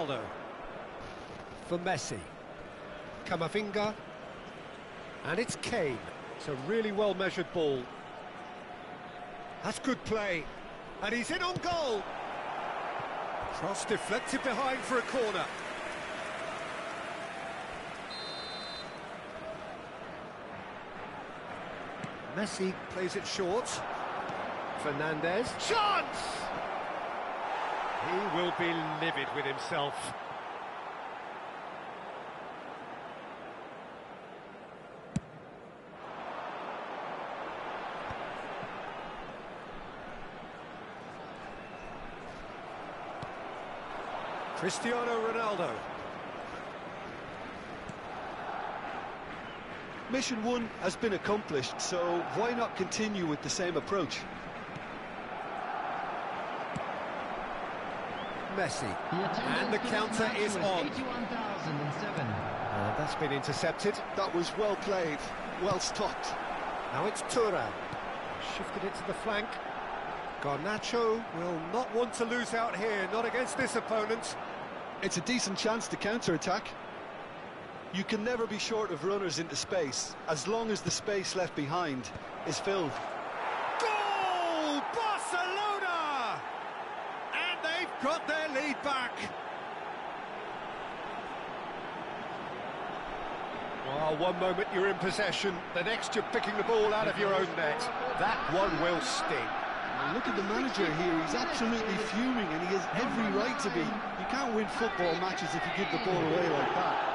Ronaldo. For Messi. Camavinga. And it's Kane. It's a really well-measured ball. That's good play. And he's in on goal. Cross deflected behind for a corner. Messi plays it short. Fernandez. Chance! He will be livid with himself. Cristiano Ronaldo. Mission 1 has been accomplished, so why not continue with the same approach? Messi. And the counter is on. That's been intercepted. That was well played, well stopped. Now it's Thuram. Shifted it to the flank. Garnacho will not want to lose out here, not against this opponent. It's a decent chance to counter-attack. You can never be short of runners into space, as long as the space left behind is filled. Goal! Barcelona! And they've got their lead back. Well, one moment you're in possession, the next you're picking the ball out of your own net. That one will sting. Look at the manager here, he's absolutely fuming and he has every right to be. You can't win football matches if you give the ball away like that.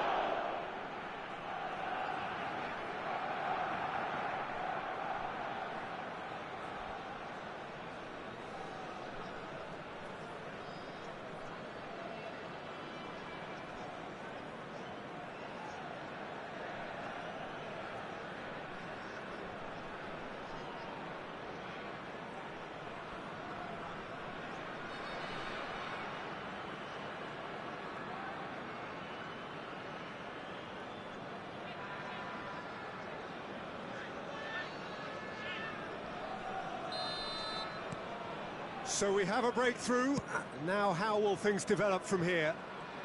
So we have a breakthrough. Now how will things develop from here?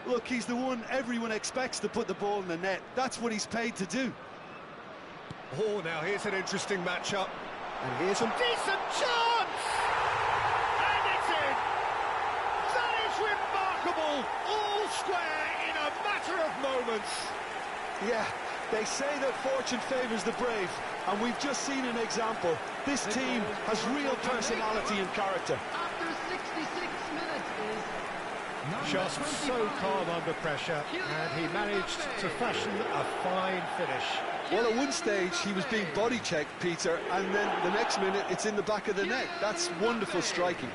Look, he's the one everyone expects to put the ball in the net. That's what he's paid to do. Oh, now here's an interesting matchup. And here's some decent chance! And it's in! That is remarkable! All square in a matter of moments. Yeah, they say that fortune favours the brave, and we've just seen an example. This team has real personality and character. After 66 minutes is... Just so calm under pressure, and he managed to fashion a fine finish. Well, at one stage he was being body checked, Peter, and then the next minute it's in the back of the net. That's wonderful striking.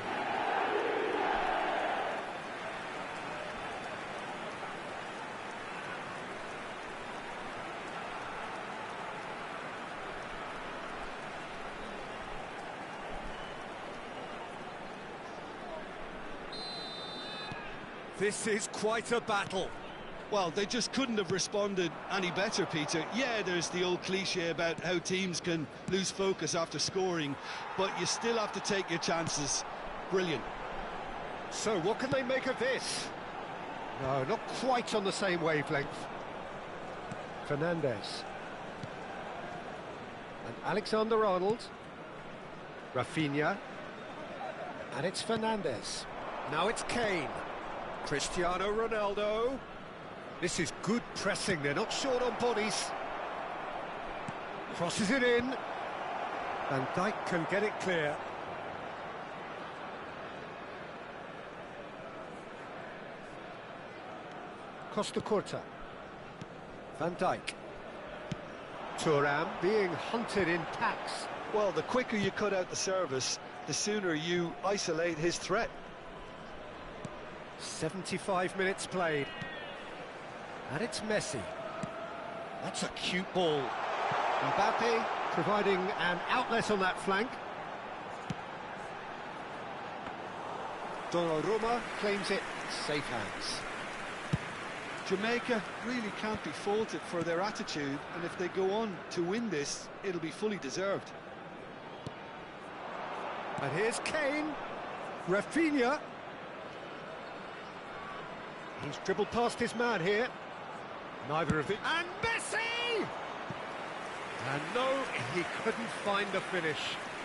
This is quite a battle. Well, they just couldn't have responded any better, Peter. Yeah, there's the old cliche about how teams can lose focus after scoring, but you still have to take your chances. Brilliant. So what can they make of this? No, not quite on the same wavelength. Fernandez. And Alexander-Arnold. Rafinha. And it's Fernandez. Now it's Kane. Cristiano Ronaldo. This is good pressing, they're not short on bodies. Crosses it in. Van Dijk can get it clear. Costa Curta. Van Dijk. Thuram being hunted in packs. Well, the quicker you cut out the service, the sooner you isolate his threat. 75 minutes played. And it's Messi. That's a cute ball. Mbappe providing an outlet on that flank. Donnarumma claims it. Safe hands. Jamaica really can't be faulted for their attitude, and if they go on to win this, it'll be fully deserved. And here's Kane. Rafinha. He's dribbled past his man here. Neither of the... And Messi! And no, he couldn't find the finish.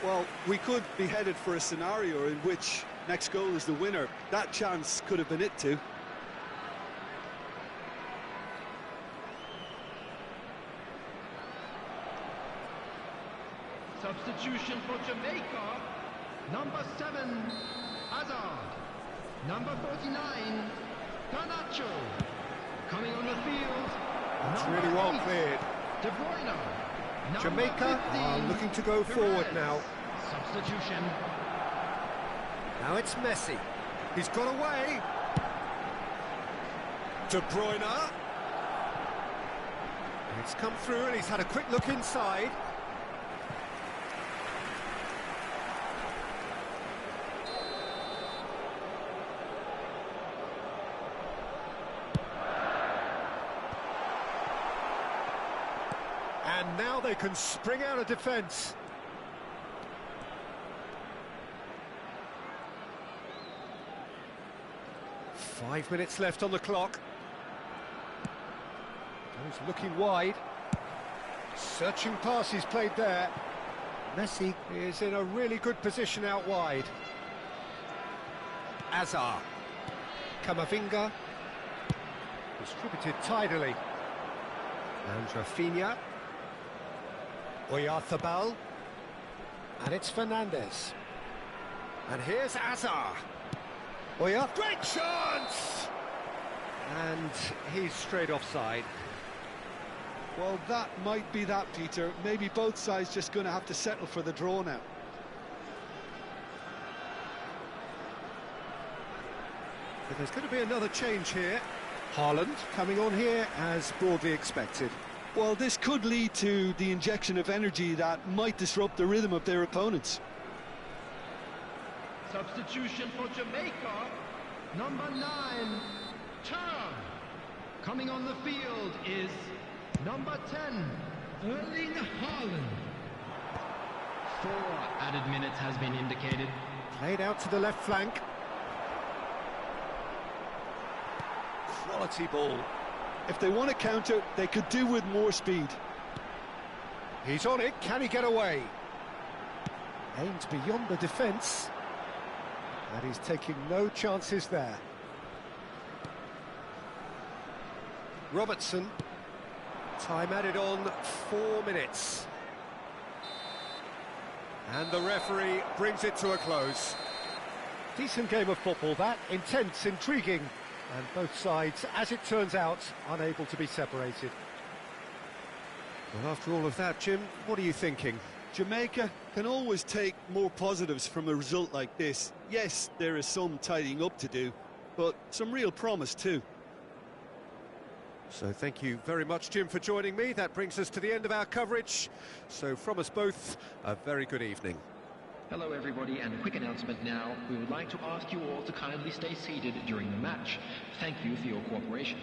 Well, we could be headed for a scenario in which next goal is the winner. That chance could have been it too. Substitution for Jamaica. Number 7, Hazard. Number 49, Garnacho. Coming on the field. It's number really well 8, cleared. De Bruyne. Number Jamaica 15, are looking to go forward Perez. now. Substitution. Now it's Messi. He's got away. De Bruyne. It's come through and he's had a quick look inside. And now they can spring out of defence. Five minutes left on the clock. He's looking wide. Searching pass he's played there. Messi is in a really good position out wide. Hazard. Camavinga. Distributed tidily. And Rafinha. Oyarzabal. And it's Fernandes. And here's Hazard. Great chance! And he's straight offside. Well, that might be that, Peter. Maybe both sides just going to have to settle for the draw now. But there's going to be another change here. Haaland coming on here as broadly expected. Well, this could lead to the injection of energy that might disrupt the rhythm of their opponents. Substitution for Jamaica. Number 9, Turner. Coming on the field is number 10, Erling Haaland. 4 added minutes has been indicated. Played out to the left flank. Quality ball. If they want to counter, they could do with more speed. He's on it. Can he get away? Aimed beyond the defence. And he's taking no chances there. Robertson. Time added on 4 minutes. And the referee brings it to a close. Decent game of football, that. Intense, intriguing. And both sides, as it turns out, unable to be separated. Well, after all of that, Jim, what are you thinking? Jamaica can always take more positives from a result like this. Yes, there is some tidying up to do, but some real promise too. So thank you very much, Jim, for joining me. That brings us to the end of our coverage. So from us both, a very good evening. Hello everybody, and a quick announcement now. We would like to ask you all to kindly stay seated during the match. Thank you for your cooperation.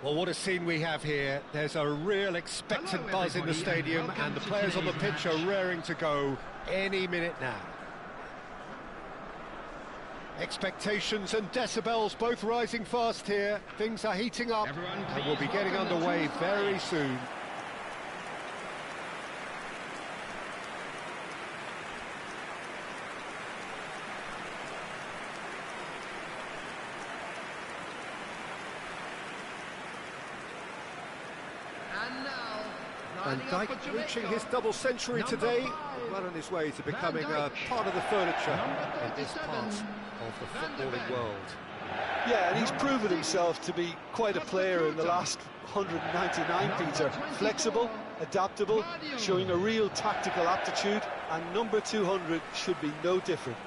Well, what a scene we have here. There's a real expectant Hello, buzz in the everybody, stadium, and and the welcome to players on the today's pitch match. are raring to go any minute now. Expectations and decibels both rising fast here. Things are heating up, Everyone, and we'll be please getting welcome the underway two very sides. soon. And now, Van lining up Dijk for reaching Jamaica, his double century number today, 5, well on his way to Van becoming a Dijk. part of the furniture Number in this 37, part of the Van de footballing Ven. world. Yeah, and he's proven himself to be quite a player in the last 199, Peter. Flexible, adaptable, showing a real tactical aptitude, and number 200 should be no different.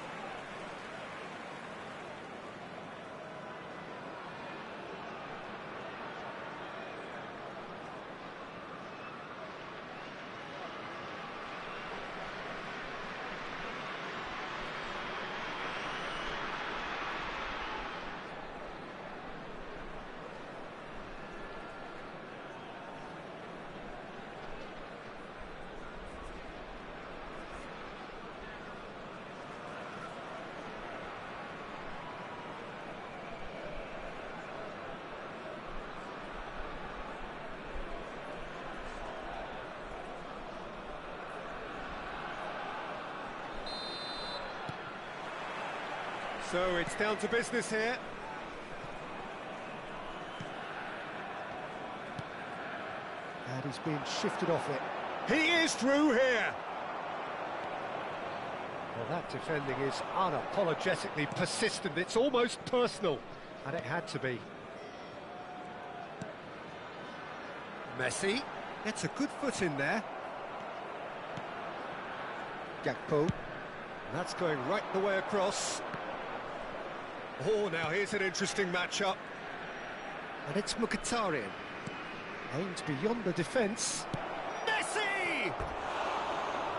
So it's down to business here. And he's being shifted off it. He is through here! Well, that defending is unapologetically persistent. It's almost personal, and it had to be. Messi gets a good foot in there. Gakpo. That's going right the way across. Oh, now here's an interesting matchup. And it's Mkhitaryan. Aimed beyond the defence. Messi!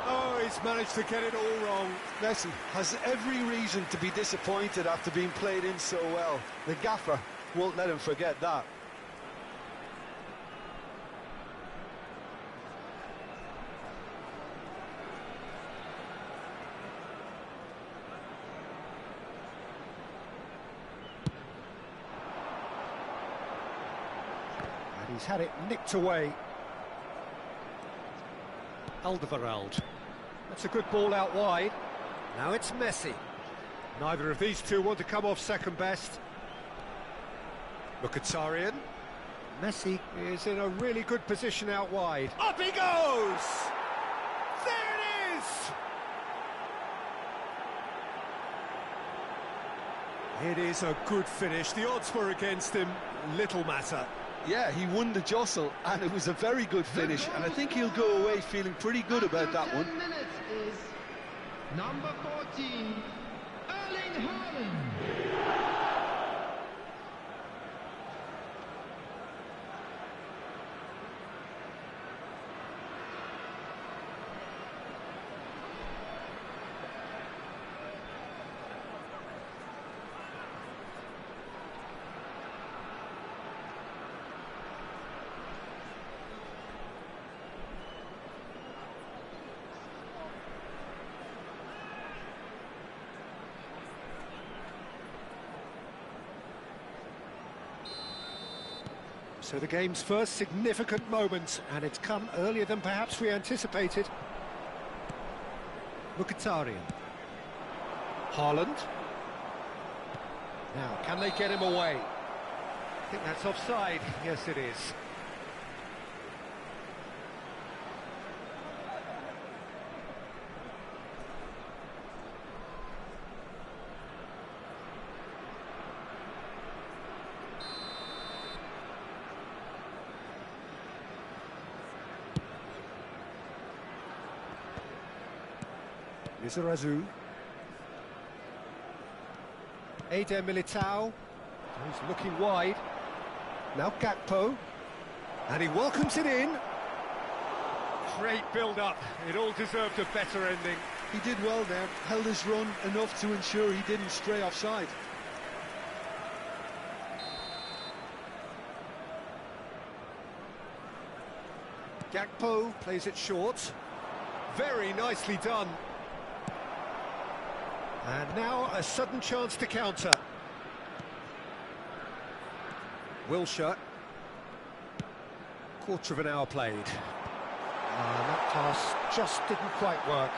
Oh, he's managed to get it all wrong. Messi has every reason to be disappointed after being played in so well. The gaffer won't let him forget that. And he's had it nicked away. Alderweireld. That's a good ball out wide. Now it's Messi. Neither of these two want to come off second best. Mkhitaryan. Messi is in a really good position out wide. Up he goes! There it is! It is a good finish. The odds were against him. Little matter. Yeah, he won the jostle, and it was a very good finish, and I think he'll go away feeling pretty good about that one. 10 minutes is number 14, Erling Haaland. So the game's first significant moment, and it's come earlier than perhaps we anticipated. Mkhitaryan. Haaland. Now, can they get him away? I think that's offside. Yes, it is. Lizarazu. Eder Militao. He's looking wide. Now Gakpo. And he welcomes it in. Great build-up. It all deserved a better ending. He did well there, held his run enough to ensure he didn't stray offside. Gakpo plays it short. Very nicely done. And now a sudden chance to counter. Wilshere. Quarter of an hour played. That pass just didn't quite work.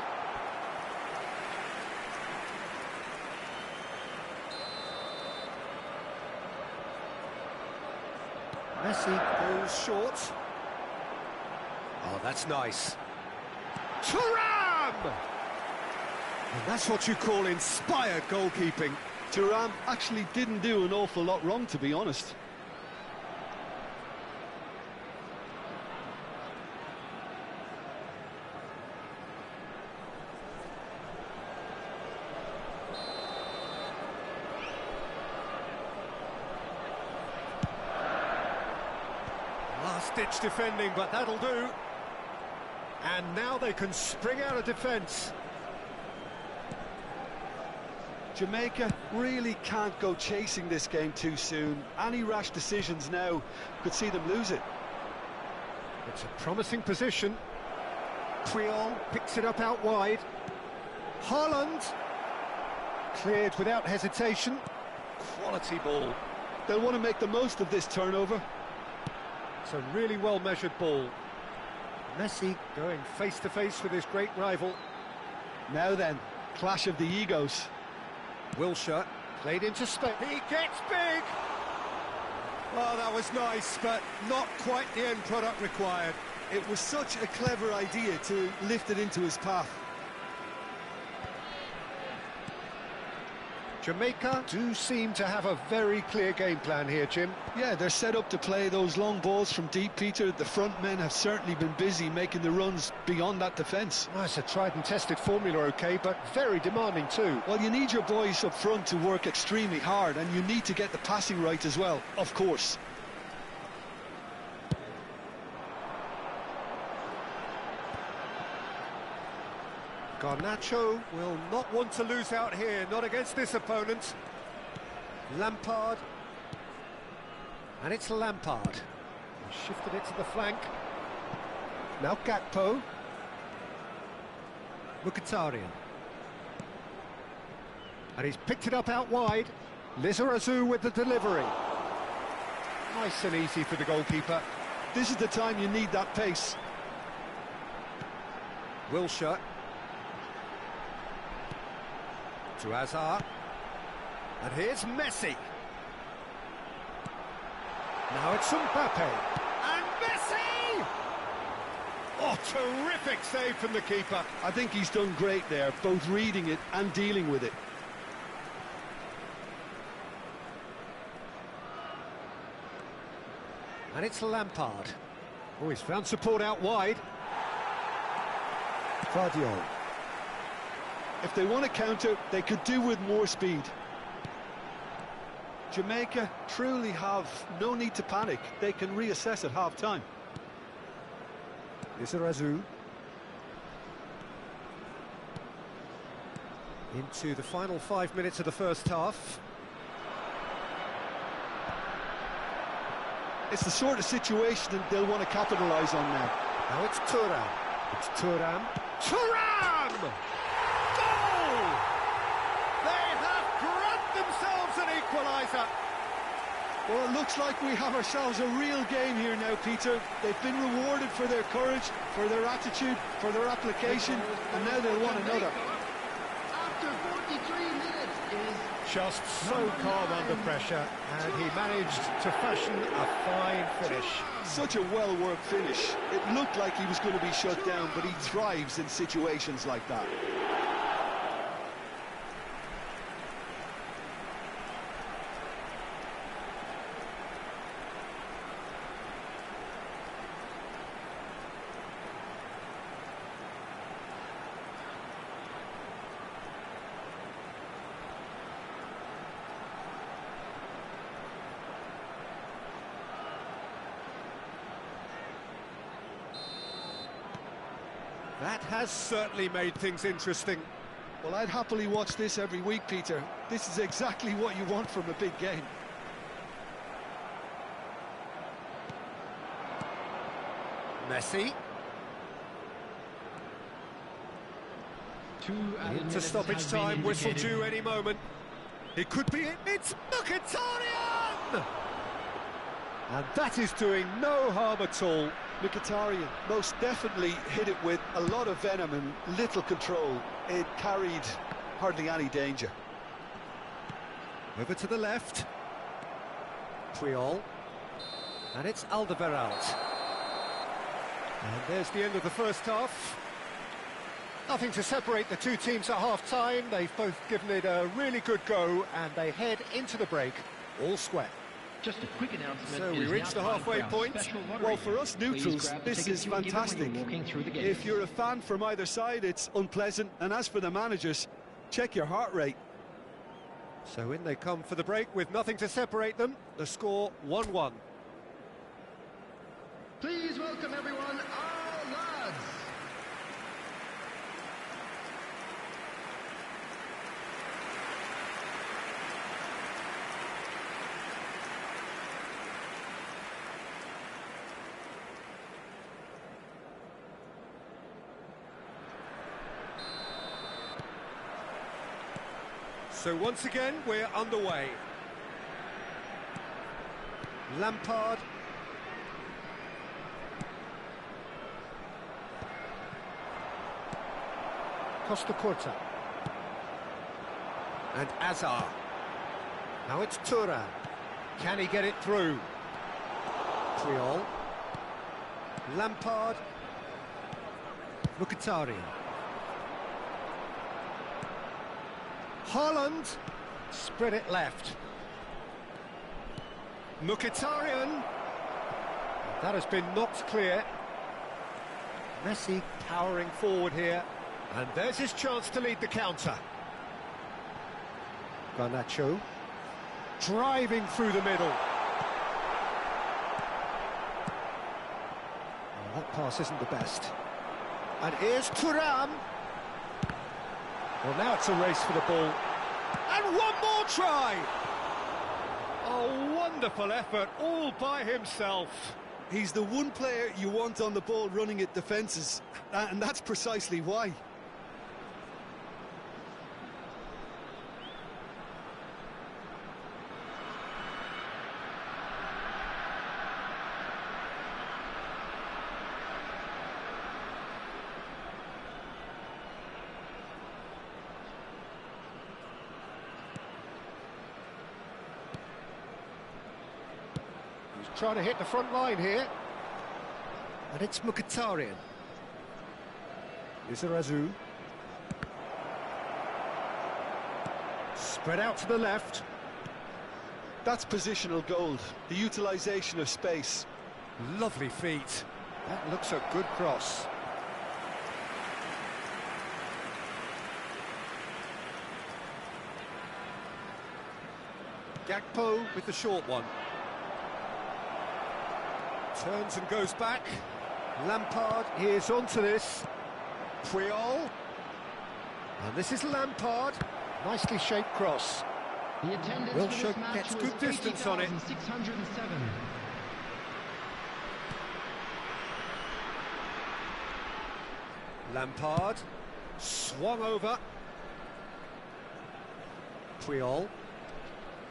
Messi goes short. Oh, that's nice. Thuram! And that's what you call inspired goalkeeping. Thuram actually didn't do an awful lot wrong, to be honest. Last-ditch defending, but that'll do. And now they can spring out of defence. Jamaica really can't go chasing this game too soon. Any rash decisions now could see them lose it. It's a promising position. Puyol picks it up out wide. Haaland cleared without hesitation. Quality ball. They'll want to make the most of this turnover. It's a really well-measured ball. Messi going face-to-face with his great rival. Now then, clash of the egos. Wilshere played into space. He gets big! Oh, that was nice, but not quite the end product required. It was such a clever idea to lift it into his path. Jamaica do seem to have a very clear game plan here, Jim. Yeah, they're set up to play those long balls from deep, Peter. The front men have certainly been busy making the runs beyond that defence. Well, it's a tried and tested formula, OK, but very demanding too. Well, you need your boys up front to work extremely hard, and you need to get the passing right as well, of course. Garnacho will not want to lose out here, not against this opponent. Lampard. And it's Lampard. He shifted it to the flank. Now Gakpo. Mkhitaryan. And he's picked it up out wide. Lizarazu with the delivery. Nice and easy for the goalkeeper. This is the time you need that pace. Wilshere. To Hazard. And here's Messi. Now it's Mbappe. And Messi! Oh, terrific save from the keeper. I think he's done great there, both reading it and dealing with it. And it's Lampard. Oh, he's found support out wide. Guardiola. If they want to counter, they could do with more speed. Jamaica truly have no need to panic. They can reassess at half-time. Lizarazu. Into the final 5 minutes of the first half. It's the sort of situation that they'll want to capitalise on now. Now it's Thuram. It's Thuram. Thuram! Goal! They have grabbed themselves an equaliser. Well, it looks like we have ourselves a real game here now, Peter. They've been rewarded for their courage, for their attitude, for their application, and now they'll want another. After 43 minutes is Just so calm under pressure, and he managed to fashion a fine finish. Such a well-worked finish. It looked like he was going to be shut down, but he thrives in situations like that. That has certainly made things interesting. Well, I'd happily watch this every week, Peter. This is exactly what you want from a big game. Messi. Into stoppage time, whistle due any moment. It could be it. It's Mkhitaryan! And that is doing no harm at all. Mkhitaryan most definitely hit it with a lot of venom and little control. It carried hardly any danger. Over to the left. Puyol. And it's Alderweireld. And there's the end of the first half. Nothing to separate the two teams at half-time. They've both given it a really good go, and they head into the break all square. Just a quick announcement. So we reach the halfway point. Well, for us neutrals, this is fantastic. If you're a fan from either side, it's unpleasant. And as for the managers, check your heart rate. So in they come for the break with nothing to separate them. The score 1-1. Please welcome everyone, our lads. So once again, we're underway. Lampard. Costa Curta. And Azar. Now it's Thuram. Can he get it through? Puyol. Lampard. Mkhitaryan. Haaland. Spread it left. Mkhitaryan. That has been knocked clear. Messi powering forward here. And there's his chance to lead the counter. Garnacho. Driving through the middle. Oh, that pass isn't the best. And here's Thuram. Well, now it's a race for the ball. And one more try! A wonderful effort, all by himself. He's the one player you want on the ball running at defences, and that's precisely why. Trying to hit the front line here. And it's Mkhitaryan. Izarazu. Spread out to the left. That's positional gold, the utilisation of space. Lovely feet. That looks a good cross. Gakpo with the short one. Turns and goes back. Lampard, here's onto this. Puyol. And this is Lampard. Nicely shaped cross. The attendance for Wilshere this match gets was good distance on it. 80,607. Lampard. Swung over. Puyol.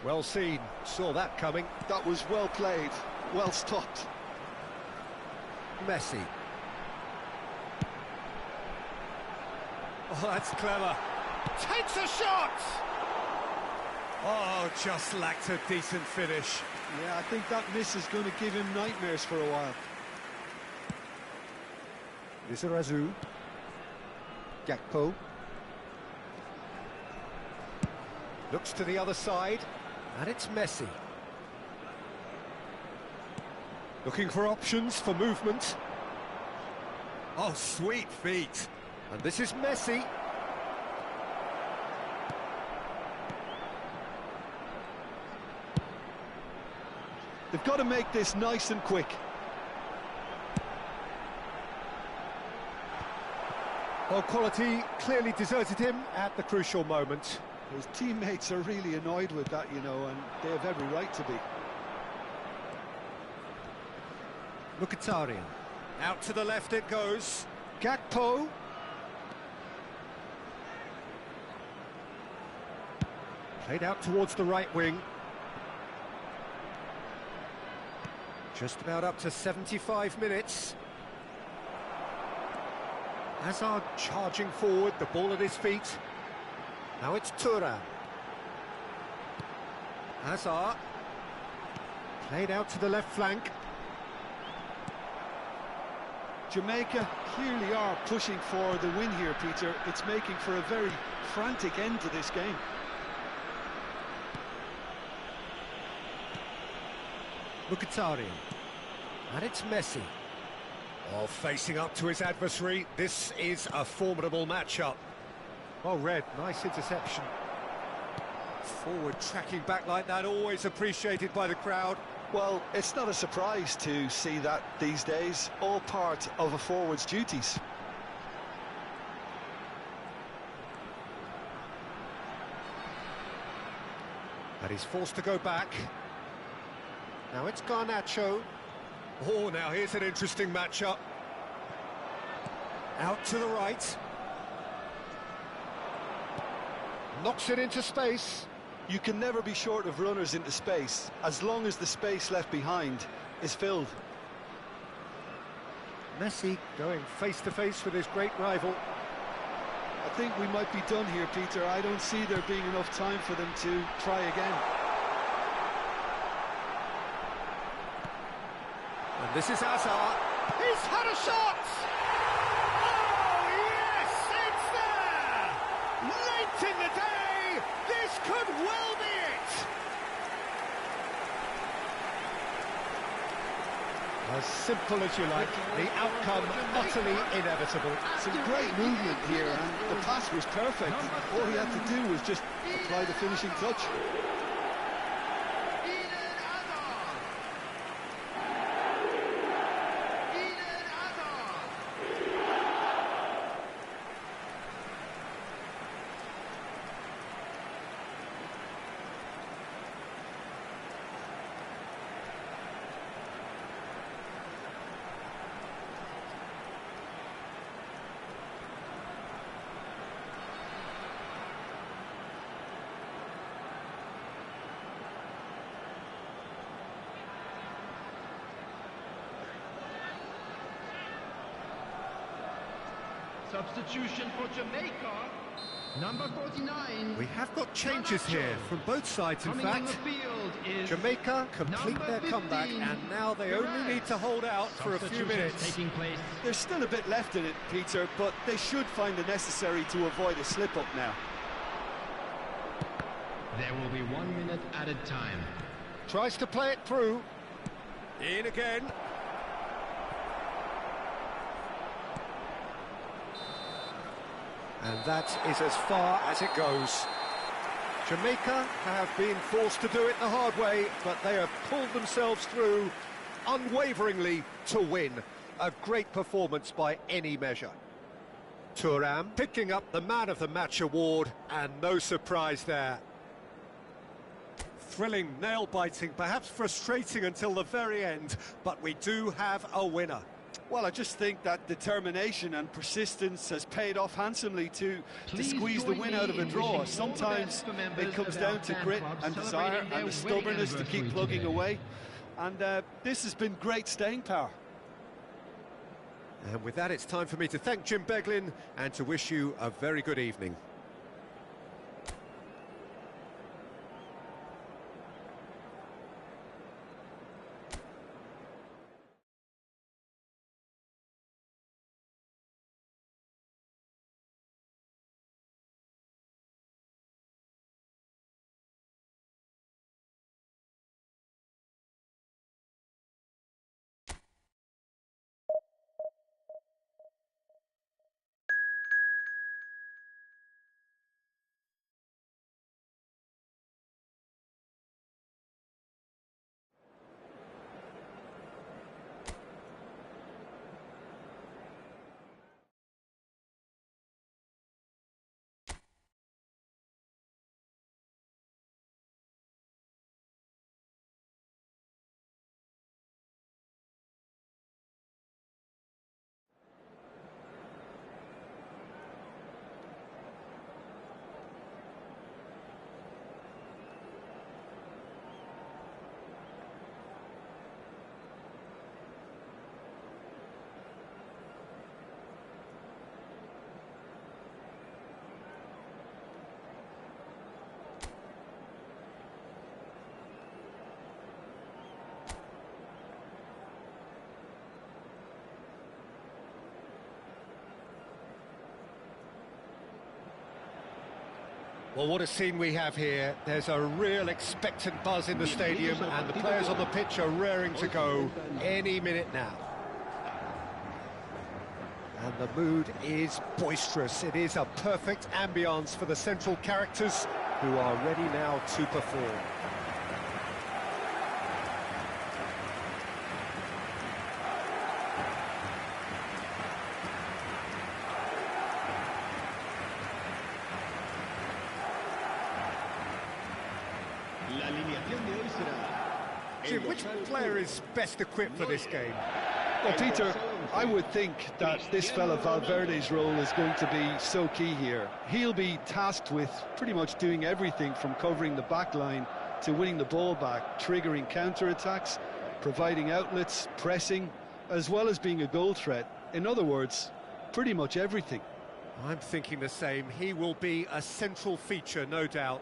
Well seen. Saw that coming. That was well played, well stopped. Messi. Oh, that's clever. Takes a shot! Oh, just lacked a decent finish. Yeah, I think that miss is going to give him nightmares for a while. Izarazu. Gakpo. Looks to the other side, and it's Messi. Looking for options for movement. Oh, sweet feet. And this is Messi. They've got to make this nice and quick. Well, quality clearly deserted him at the crucial moment. His teammates are really annoyed with that, you know, and they have every right to be. Mkhitaryan. Out to the left it goes. Gakpo. Played out towards the right wing. Just about up to 75 minutes. Hazard charging forward, the ball at his feet. Now it's Thuram. Hazard. Played out to the left flank. Jamaica clearly are pushing for the win here, Peter. It's making for a very frantic end to this game. Mkhitaryan. And it's Messi. Oh, facing up to his adversary. This is a formidable matchup. Well read, nice interception. Forward tracking back like that, always appreciated by the crowd. Well, it's not a surprise to see that these days, all part of a forward's duties. And he's forced to go back. Now it's Garnacho. Oh, now here's an interesting matchup. Out to the right. Knocks it into space. You can never be short of runners into space, as long as the space left behind is filled. Messi going face-to-face with his great rival. I think we might be done here, Peter. I don't see there being enough time for them to try again. And this is Hazard. He's had a shot! Oh, yes, it's there! Late in the day, this could well be it! As simple as you like, the outcome utterly inevitable. Some great movement here, and the pass was perfect. All he had to do was just apply the finishing touch. Substitution for Jamaica. Number 49. We have got changes here from both sides, in Coming on fact. the field is Jamaica complete number their comeback, 15, and now they only need to hold out for a few Substitutions minutes. taking place. There's still a bit left in it, Peter, but they should find the necessary to avoid a slip-up now. There will be 1 minute added time. Tries to play it through. In again. And that is as far as it goes. Jamaica have been forced to do it the hard way, but they have pulled themselves through unwaveringly to win. A great performance by any measure. Thuram picking up the Man of the Match award, and no surprise there. Thrilling, nail-biting, perhaps frustrating until the very end, but we do have a winner. Well, I just think that determination and persistence has paid off handsomely to squeeze the win out of a draw. Sometimes it comes down to grit and desire and the stubbornness to keep plugging away. And this has been great staying power. And with that, it's time for me to thank Jim Beglin and to wish you a very good evening. Well, what a scene we have here. There's a real expectant buzz in the stadium, and the players on the pitch are raring to go any minute now. And the mood is boisterous. It is a perfect ambience for the central characters who are ready now to perform. Jim, which player is best equipped for this game? Well, Peter, I would think that this fella Valverde's role is going to be so key here. He'll be tasked with pretty much doing everything from covering the back line to winning the ball back, triggering counter-attacks, providing outlets, pressing, as well as being a goal threat. In other words, pretty much everything. I'm thinking the same. He will be a central feature, no doubt.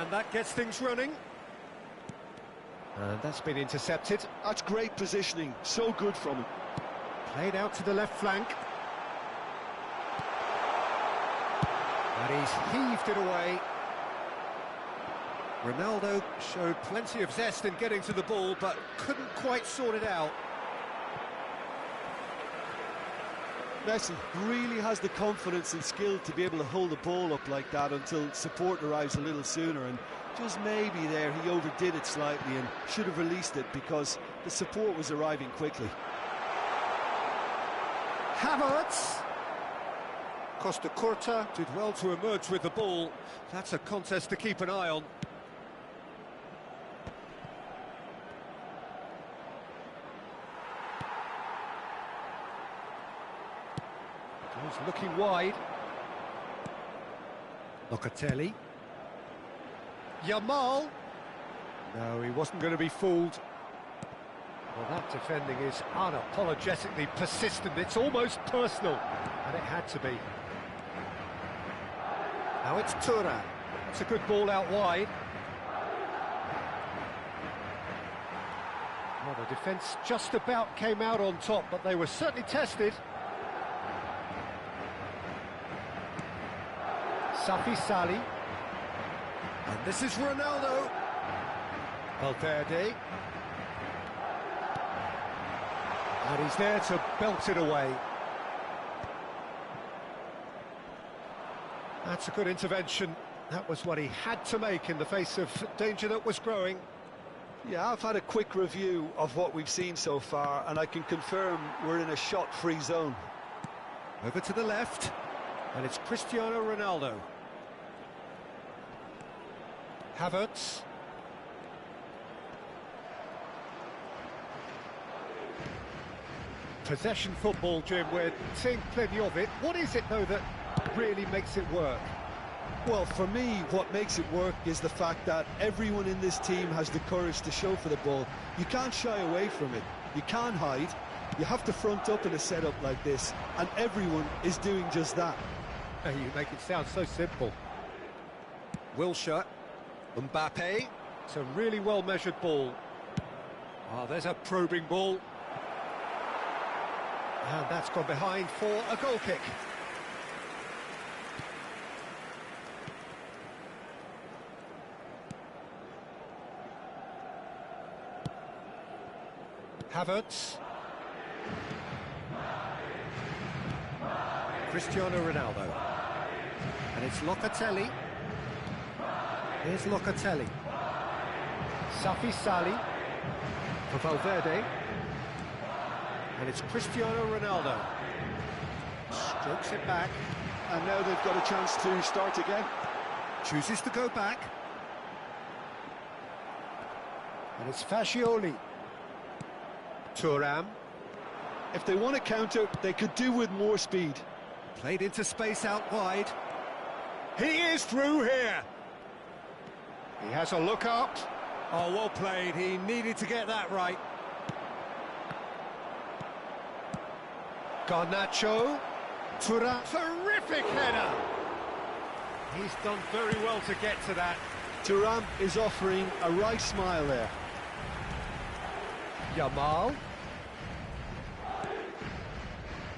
And that gets things running. And that's been intercepted. That's great positioning, so good from him. Played out to the left flank. And he's heaved it away. Ronaldo showed plenty of zest in getting to the ball, but couldn't quite sort it out. Messi really has the confidence and skill to be able to hold the ball up like that until support arrives a little sooner, and just maybe there he overdid it slightly and should have released it because the support was arriving quickly. Havertz! Costa Curta did well to emerge with the ball. That's a contest to keep an eye on. He's looking wide. Locatelli. Yamal. No, he wasn't going to be fooled. Well, that defending is unapologetically persistent. It's almost personal, and it had to be. Now it's Tura. It's a good ball out wide. Well, the defence just about came out on top, but they were certainly tested. Safi Sali. And this is Ronaldo. Valverde. And he's there to belt it away. That's a good intervention. That was what he had to make in the face of danger that was growing. Yeah, I've had a quick review of what we've seen so far, and I can confirm we're in a shot-free zone. Over to the left, and it's Cristiano Ronaldo. Havertz. Possession football, Jim, we're seeing plenty of it. What is it, though, that really makes it work? Well, for me, what makes it work is the fact that everyone in this team has the courage to show for the ball. You can't shy away from it. You can't hide. You have to front up in a setup like this, and everyone is doing just that. You make it sound so simple. Wilshere. Mbappe. It's a really well-measured ball. Oh, there's a probing ball. And that's gone behind for a goal kick. Havertz. Cristiano Ronaldo. And it's Locatelli. Here's Locatelli. Safi Sali for Valverde. And it's Cristiano Ronaldo. Strokes it back. And now they've got a chance to start again. Chooses to go back. And it's Fascioli. Thuram. If they want to counter, they could do with more speed. Played into space out wide. He is through here. He has a look up. Oh, well played. He needed to get that right. Garnacho. Thuram. Terrific header. He's done very well to get to that. Thuram is offering a right smile there. Yamal.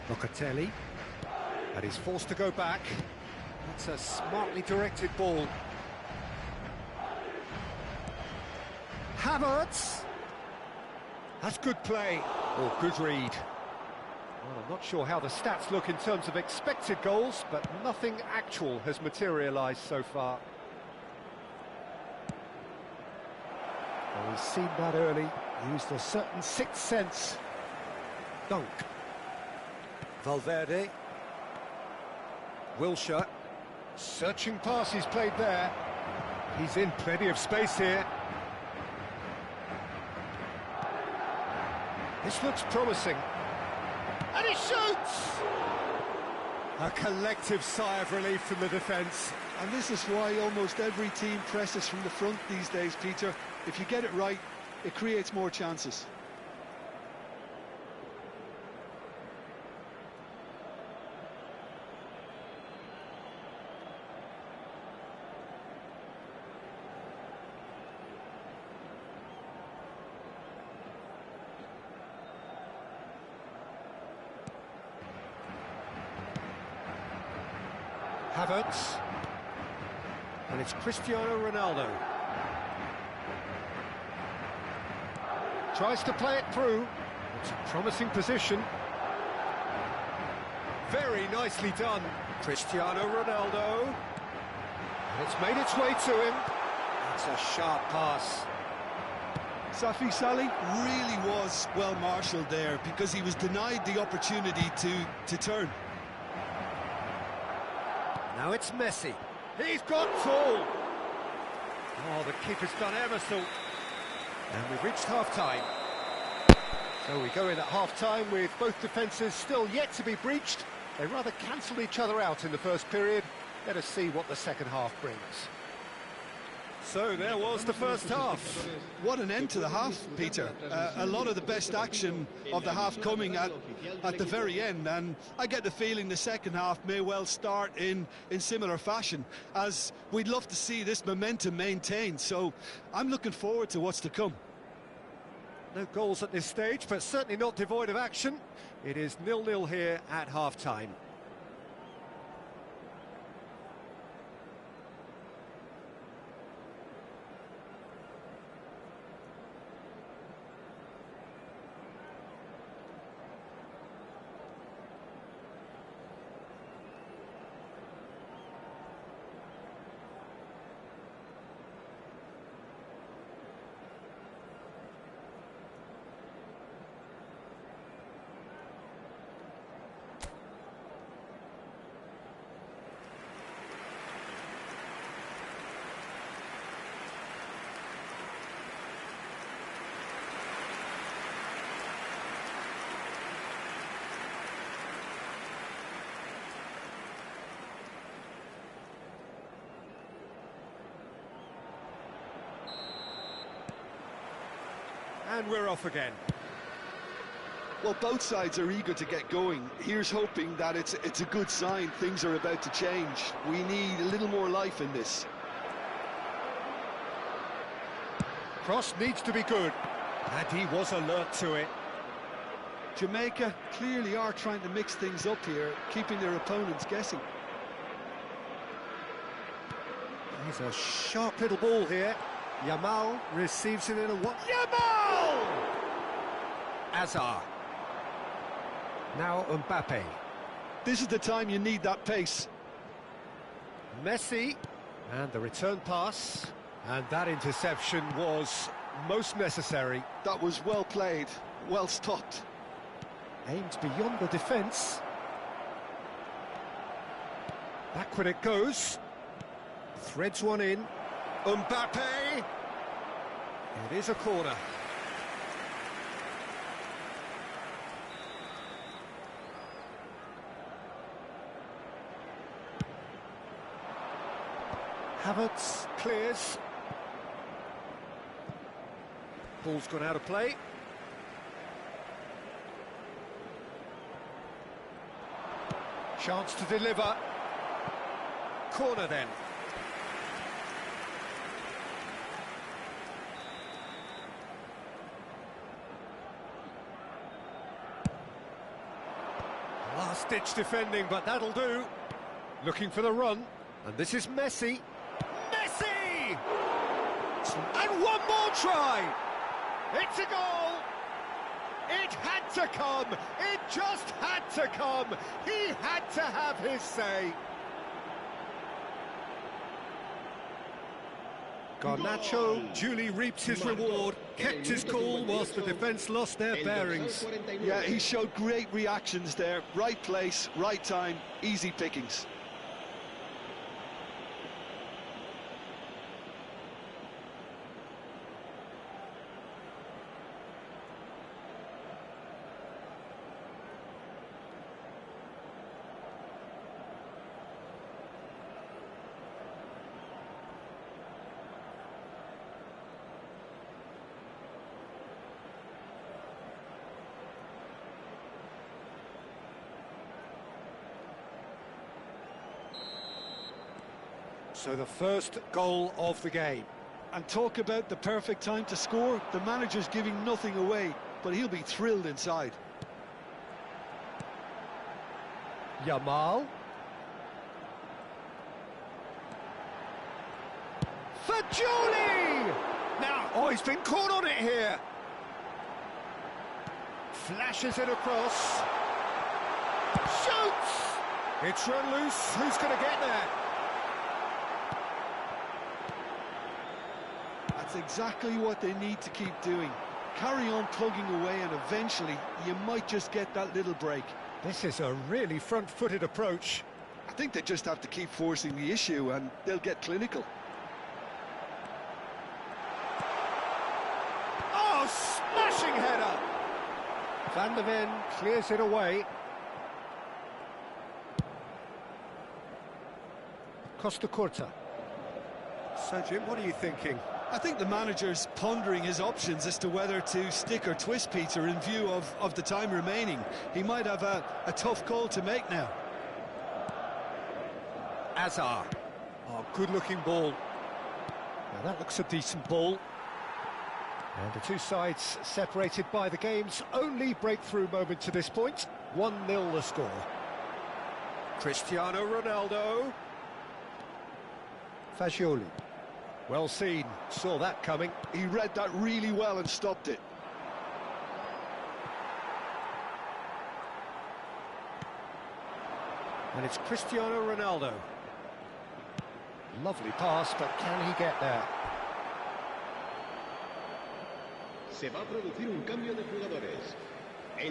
Locatelli. And he's forced to go back. That's a smartly directed ball. Havertz. That's good play. Oh, good read. Well, I'm not sure how the stats look in terms of expected goals, but nothing actual has materialised so far. Well, he's seen that early, used a certain sixth sense. Dunk. Valverde. Wilshere. Searching pass he's played there. He's in plenty of space here. This looks promising. And he shoots! A collective sigh of relief from the defence. And this is why almost every team presses from the front these days, Peter. If you get it right, it creates more chances. Havertz. And it's Cristiano Ronaldo. Tries to play it through. It's a promising position. Very nicely done. Cristiano Ronaldo. And it's made its way to him. It's a sharp pass. Safi Salih really was well marshalled there because he was denied the opportunity to turn. Now it's Messi. He's got full. Oh, the keeper's done ever so. And we've reached half-time. So we go in at half-time with both defences still yet to be breached. They rather cancelled each other out in the first period. Let us see what the second half brings. So there was the first half. What an end to the half, Peter. A lot of the best action of the half coming at the very end, and I get the feeling the second half may well start in similar fashion, as we'd love to see this momentum maintained. So I'm looking forward to what's to come. No goals at this stage, but certainly not devoid of action. It is 0-0 here at half-time. And we're off again. Well, both sides are eager to get going. Here's hoping that it's a good sign. Things are about to change. We need a little more life in this. Cross needs to be good. And he was alert to it. Jamaica clearly are trying to mix things up here, keeping their opponents guessing. He's a sharp little ball here. Yamal receives it in a what? Yamal! Azar. Now Mbappe. This is the time you need that pace. Messi. And the return pass. And that interception was most necessary. That was well played, well stopped. Aimed beyond the defence. Backward it goes. Threads one in. Mbappe! It is a corner. Havertz clears. Ball's gone out of play. Chance to deliver. Corner then. Last-ditch defending, but that'll do. Looking for the run, and this is Messi. Messi! And one more try! It's a goal! It had to come! It just had to come! He had to have his say! Garnacho duly reaps his reward, kept his cool whilst the defence lost their bearings. Yeah, he showed great reactions there. Right place, right time, easy pickings. So the first goal of the game. And talk about the perfect time to score. The manager's giving nothing away, but he'll be thrilled inside. Yamal. Fagioli! Now, oh, he's been caught on it here. Flashes it across. Shoots! It's run loose. Who's going to get there? That's exactly what they need to keep doing. Carry on plugging away, and eventually you might just get that little break. This is a really front-footed approach. I think they just have to keep forcing the issue and they'll get clinical. Oh, smashing header! Van der Ven clears it away. Costa Curta. So, Jim, what are you thinking? I think the manager's pondering his options as to whether to stick or twist Peter in view of the time remaining. He might have a tough call to make now. Azar. Oh, good-looking ball. Now, that looks a decent ball. And the two sides separated by the game's only breakthrough moment to this point. 1-0 the score. Cristiano Ronaldo. Fagioli. Well seen, saw that coming. He read that really well and stopped it. And it's Cristiano Ronaldo. Lovely pass, but can he get there?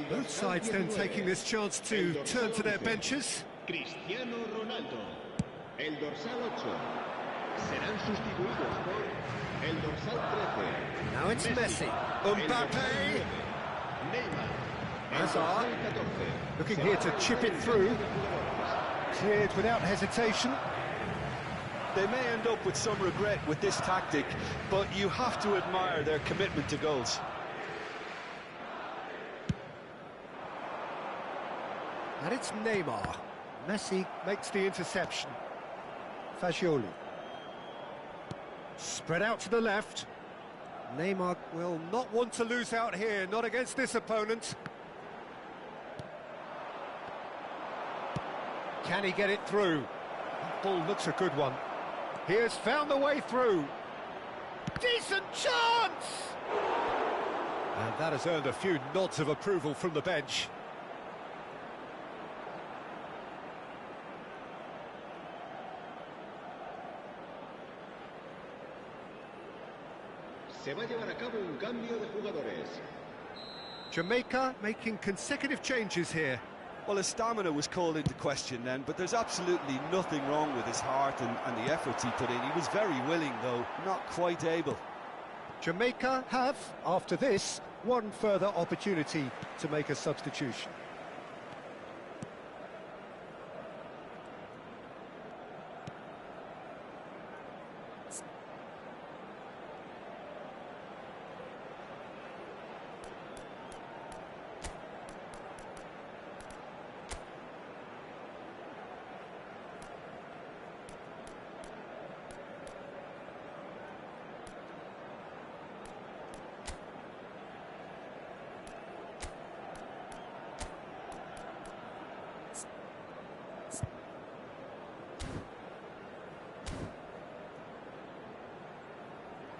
Both sides then taking this chance to turn to their benches. Cristiano Ronaldo, el dorsal 8. Serán sustituidos por el dorsal 13. Now it's Messi. Mbappe. Neymar. Hazard. Looking here to chip it through. Cleared without hesitation. They may end up with some regret with this tactic, but you have to admire their commitment to goals. And it's Neymar. Messi makes the interception. Fagioli. Spread out to the left. Neymar will not want to lose out here, not against this opponent. Can he get it through? That ball looks a good one. He has found the way through. Decent chance! And that has earned a few nods of approval from the bench. Se va a llevar a cabo un cambio de jugadores. Jamaica making consecutive changes here. Well, his stamina was called into question then, but there's absolutely nothing wrong with his heart and the efforts he put in. He was very willing, though, not quite able. Jamaica have, after this, one further opportunity to make a substitution.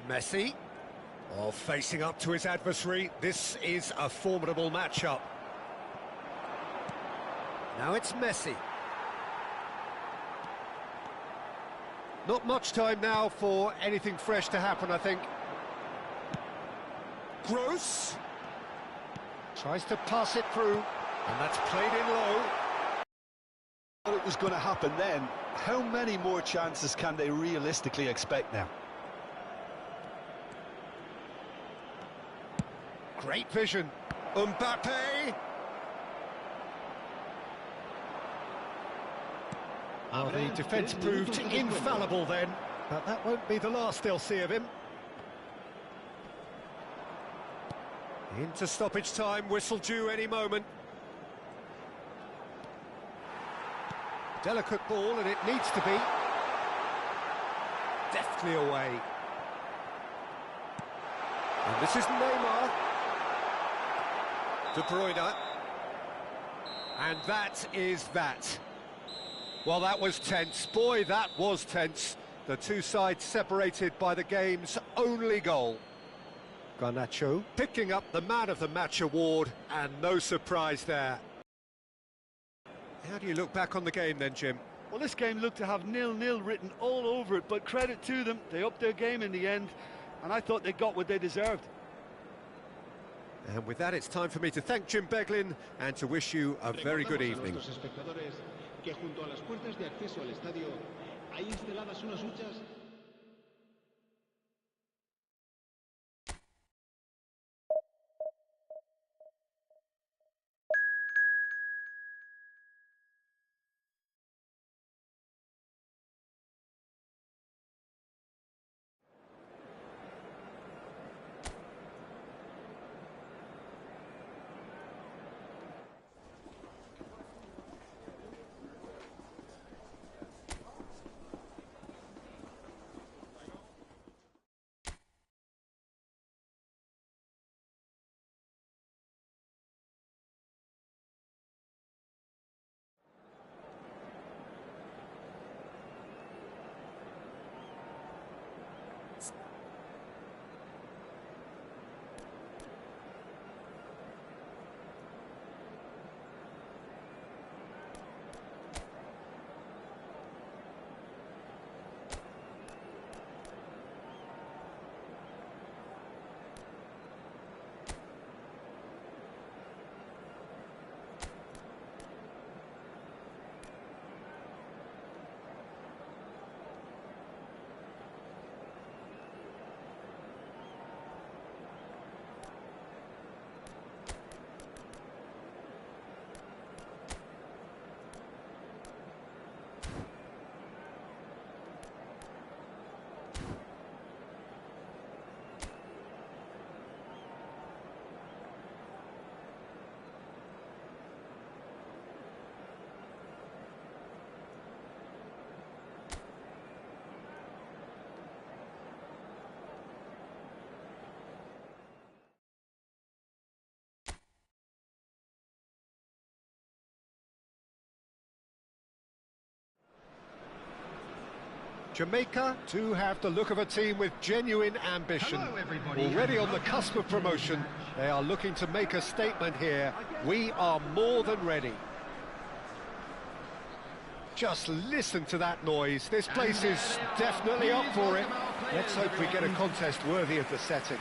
Messi. Oh, facing up to his adversary. This is a formidable matchup. Now it's Messi. Not much time now for anything fresh to happen, I think. Gross. Tries to pass it through, and that's played in low. Thought it was going to happen then. How many more chances can they realistically expect now? Great vision. Mbappe. Oh, the defence proved infallible then, but that won't be the last they'll see of him. Into stoppage time, whistle due any moment. Delicate ball, and it needs to be. Deftly away. And this is Neymar. De Bruyne. And that is that. Well, that was tense. Boy, that was tense. The two sides separated by the game's only goal. Garnacho picking up the Man of the Match award, and no surprise there. How do you look back on the game then, Jim? Well, this game looked to have 0-0 written all over it, but credit to them, they upped their game in the end, and I thought they got what they deserved. And with that, it's time for me to thank Jim Beglin and to wish you a very good evening. Que junto a las puertas de acceso al estadio hay instaladas unas huchas. Jamaica do have the look of a team with genuine ambition. Hello, everybody. Already on the cusp of promotion, they are looking to make a statement here. We are more than ready. Just listen to that noise. This place is definitely up for it. Let's hope we get a contest worthy of the setting.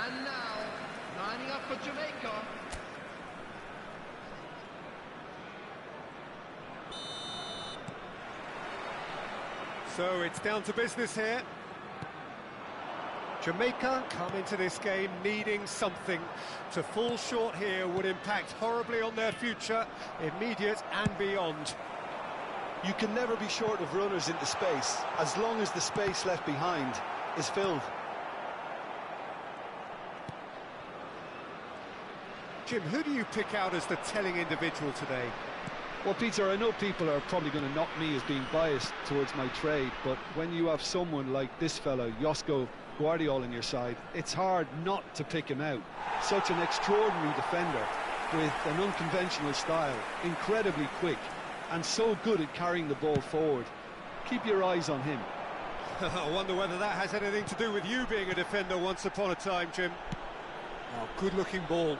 And now, lining up for Jamaica. So it's down to business here. Jamaica come into this game needing something. To fall short here would impact horribly on their future, immediate and beyond. You can never be short of runners into space, as long as the space left behind is filled. Jim, who do you pick out as the telling individual today? Well, Peter, I know people are probably going to knock me as being biased towards my trade, but when you have someone like this fellow, Josko, Guardiola on your side, it's hard not to pick him out. Such an extraordinary defender with an unconventional style, incredibly quick, and so good at carrying the ball forward. Keep your eyes on him. I wonder whether that has anything to do with you being a defender once upon a time, Jim. Oh, good-looking ball.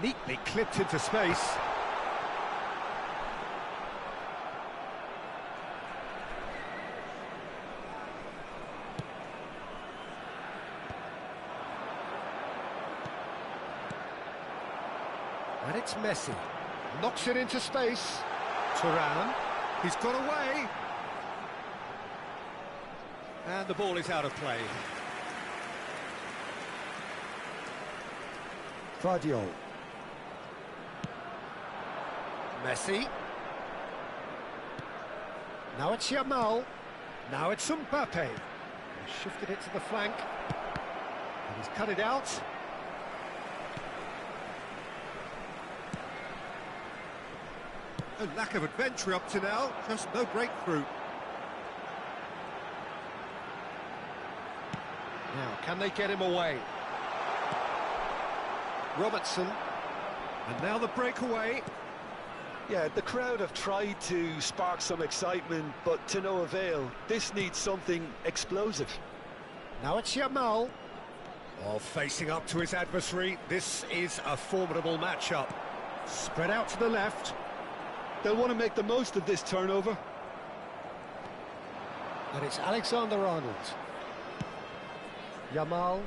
Neatly clipped into space. And it's Messi. Knocks it into space. Turan. He's got away. And the ball is out of play. Guardiola. Messi. Now it's Yamal. Now it's Mbappe. He's shifted it to the flank. And he's cut it out. A lack of adventure up to now, just no breakthrough. Now, can they get him away? Robertson, and now the breakaway. Yeah, the crowd have tried to spark some excitement, but to no avail. This needs something explosive. Now it's Yamal. Oh, facing up to his adversary. This is a formidable matchup. Spread out to the left. They'll want to make the most of this turnover. And it's Alexander-Arnold. Yamal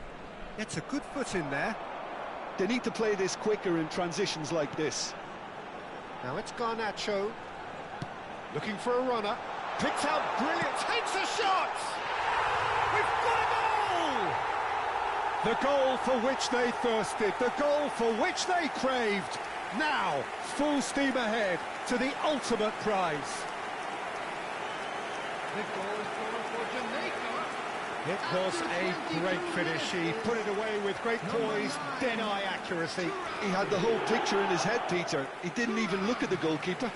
gets a good foot in there. They need to play this quicker in transitions like this. Now it's Garnacho. Looking for a runner. Picked out brilliant. Takes a shot! We've got a goal! The goal for which they thirsted. The goal for which they craved. Now, full steam ahead to the ultimate prize. The goal is scored for Jamaica. It was a great finish. He put it away with great poise, dead-eye accuracy. He had the whole picture in his head, Peter. He didn't even look at the goalkeeper.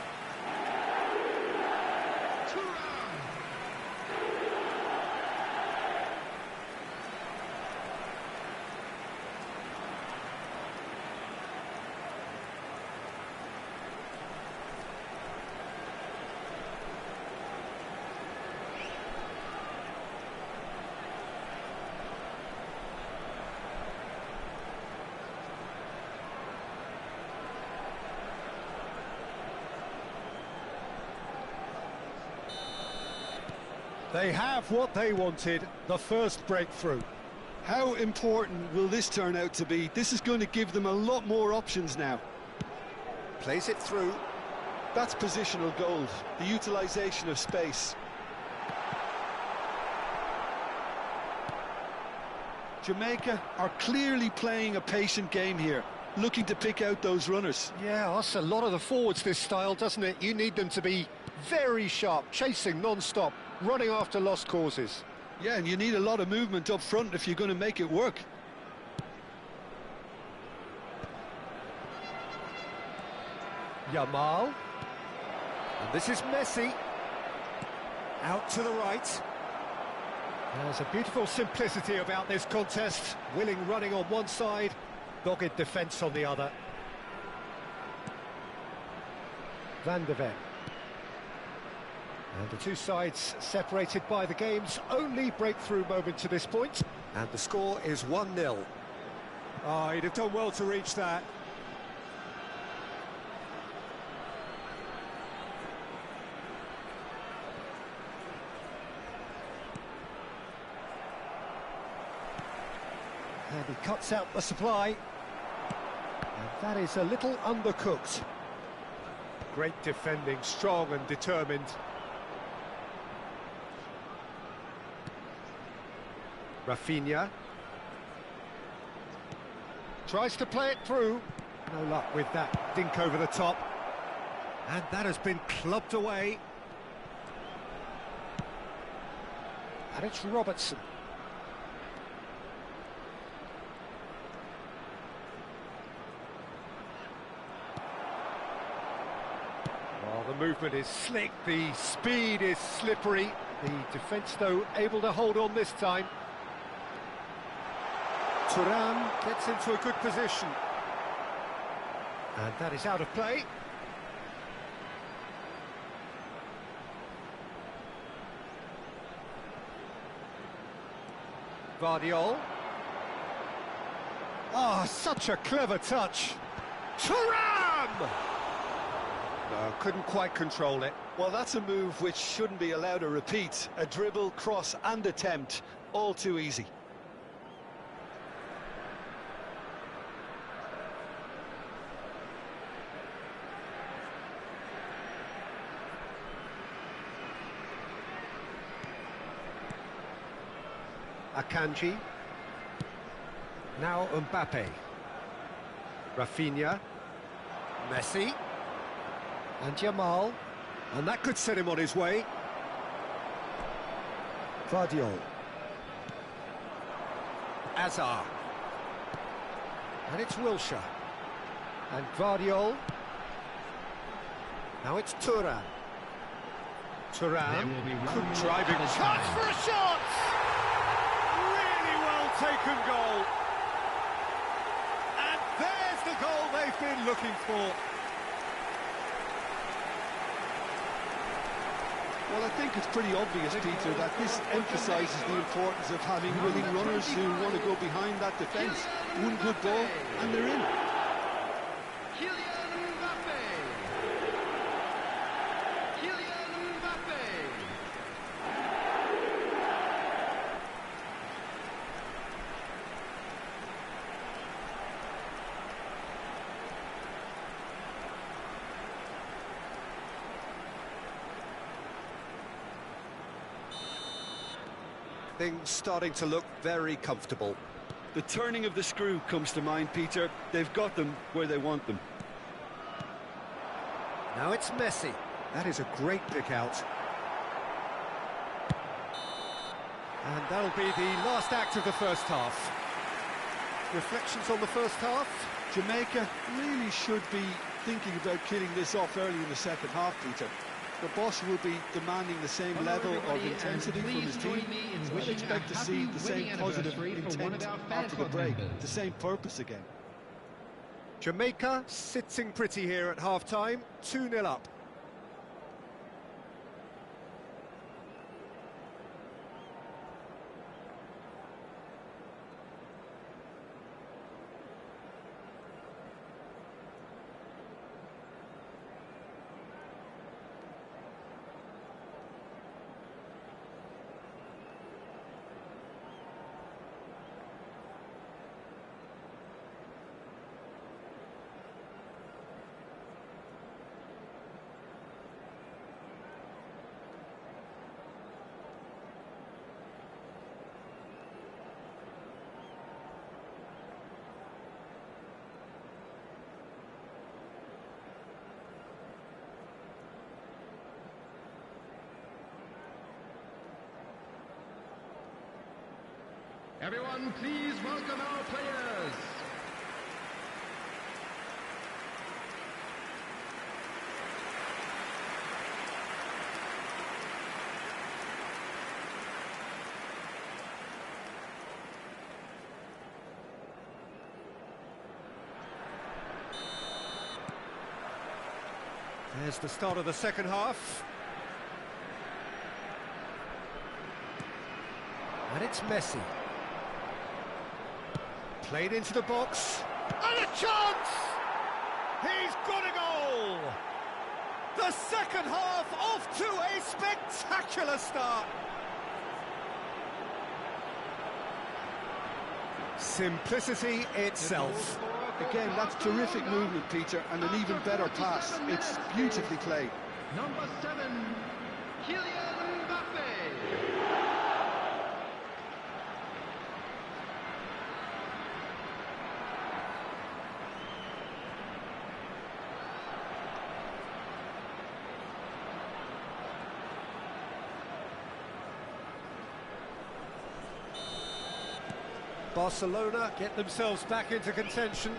They have what they wanted, the first breakthrough. How important will this turn out to be? This is going to give them a lot more options now. Plays it through. That's positional gold, the utilisation of space. Jamaica are clearly playing a patient game here, looking to pick out those runners. Yeah, that's a lot of the forwards, this style, doesn't it? You need them to be very sharp, chasing non-stop, running after lost causes. Yeah, and you need a lot of movement up front if you're going to make it work. Yamal. And this is Messi. Out to the right. There's a beautiful simplicity about this contest. Willing running on one side, dogged defence on the other. Van de Ven. And the two sides separated by the game's only breakthrough moment to this point. And the score is 1-0. Oh, he'd have done well to reach that. And he cuts out the supply. And that is a little undercooked. Great defending, strong and determined. Rafinha. Tries to play it through. No luck with that dink over the top. And that has been clubbed away. And it's Robertson. Well, the movement is slick, the speed is slippery. The defence, though, able to hold on this time. Thuram gets into a good position. And that is out of play. Vardiol. Oh, such a clever touch. Thuram! No, couldn't quite control it. Well, that's a move which shouldn't be allowed to repeat. A dribble, cross and attempt, all too easy. Akanji. Now Mbappe. Rafinha. Messi. And Jamal. And that could set him on his way. Vardiol. Azar. And it's Wilshere. And Vardiol. Now it's Thuram. Thuram. Good driving. Chance for a shot! Really well taken goal. And there's the goal they've been looking for. Well, I think it's pretty obvious, Peter, that this emphasises the importance of having willing runners who want to go behind that defence. One good ball, and they're in. Things starting to look very comfortable. The turning of the screw comes to mind, Peter. They've got them where they want them. Now it's Messi. That is a great pick out. And that'll be the last act of the first half. Reflections on the first half? Jamaica really should be thinking about killing this off early in the second half, Peter. The boss will be demanding the same level of intensity from his team. So I expect to see the same positive intent after the break, the same purpose again. Jamaica sitting pretty here at half-time, 2-0 up. Everyone, please welcome our players. There's the start of the second half. And it's Messi. Played into the box. And a chance! He's got a goal! The second half off to a spectacular start. Simplicity itself. Again, that's terrific movement, Peter, and an even better pass. It's beautifully played. Number 7, Kylian Mbappe. Barcelona get themselves back into contention.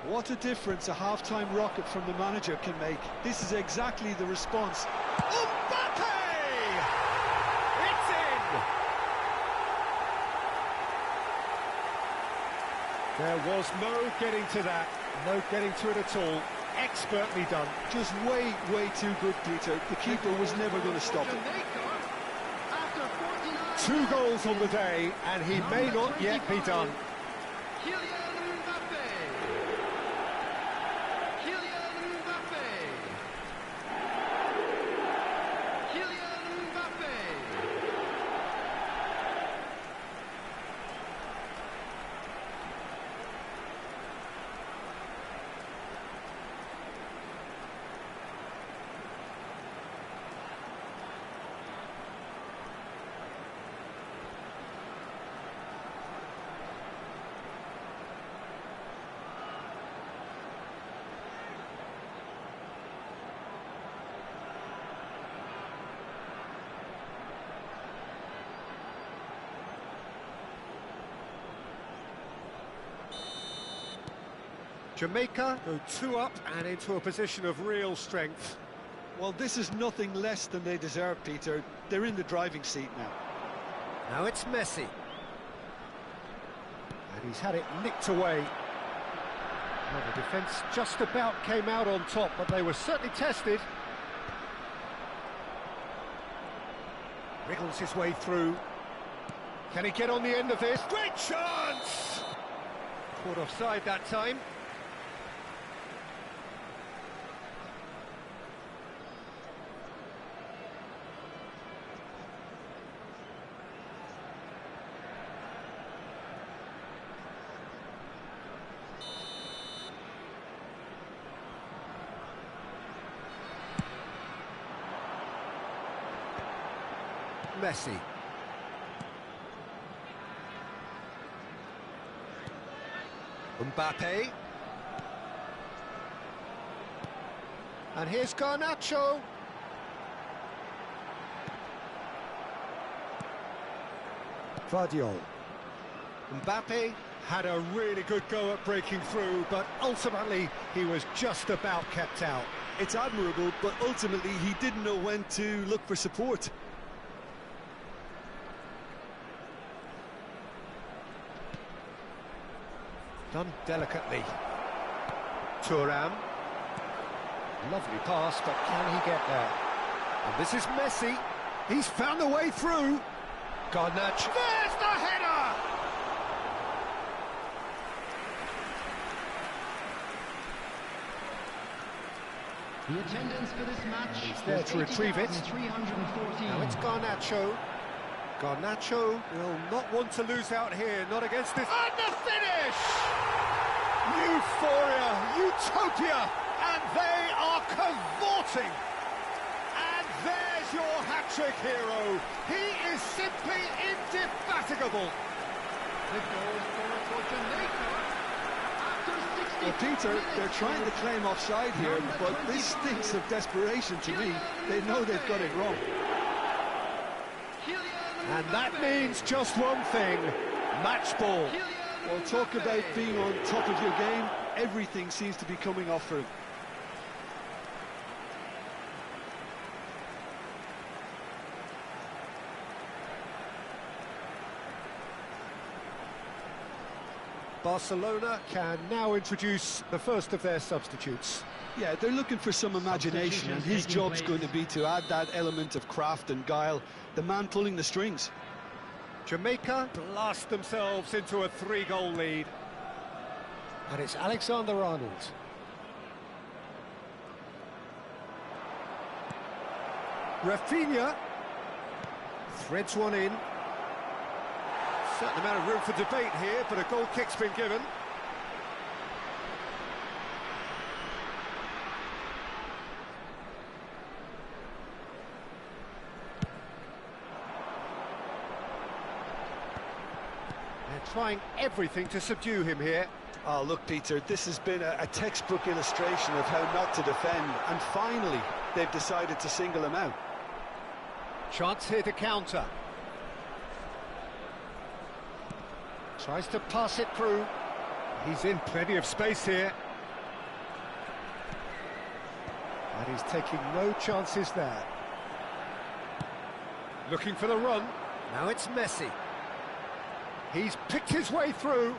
What a difference a half-time rocket from the manager can make. This is exactly the response. Mbappe! It's in! There was no getting to that, no getting to it at all. Expertly done. Just way too good, Peter. The keeper was never going to stop it. After 2 49 goals on the day, and he may not yet be done. Kylian Mbappe. Kylian Mbappe. Kylian Mbappe. Jamaica go 2 up and into a position of real strength. Well, this is nothing less than they deserve, Peter. They're in the driving seat now. Now it's Messi. And he's had it nicked away. Well, the defence just about came out on top, but they were certainly tested. Wriggles his way through. Can he get on the end of this? Great chance! Caught offside that time. Messi. Mbappe. And here's Garnacho. Vardiol. Mbappe had a really good go at breaking through, but ultimately he was just about kept out. It's admirable, but ultimately he didn't know when to look for support. Done delicately. Thuram. Lovely pass, but can he get there? And this is Messi. He's found a way through. Garnacho. There's the header! The attendance for this match. He's there to retrieve it. 314. Now it's Garnacho. Garnacho will not want to lose out here, not against this. And the finish! Euphoria, utopia, and they are cavorting. And there's your hat-trick hero. He is simply indefatigable. The goal scorer for Jamaica. After 60 Well, Peter, they're trying to claim offside here, but this stinks of desperation to me. They know they've got it wrong. And that means just one thing, match ball. Well, talk about being on top of your game. Everything seems to be coming off for him. Barcelona can now introduce the first of their substitutes. Yeah, they're looking for some imagination, and his job's going to be to add that element of craft and guile, the man pulling the strings. Jamaica blast themselves into a 3-goal lead. And it's Alexander-Arnold. Rafinha threads one in. Certain amount of room for debate here, but a goal kick's been given. They're trying everything to subdue him here. Oh, look, Peter, this has been a textbook illustration of how not to defend, and finally they've decided to single him out. Chance here to counter. Tries to pass it through. He's in plenty of space here. And he's taking no chances there. Looking for the run. Now it's Messi. He's picked his way through.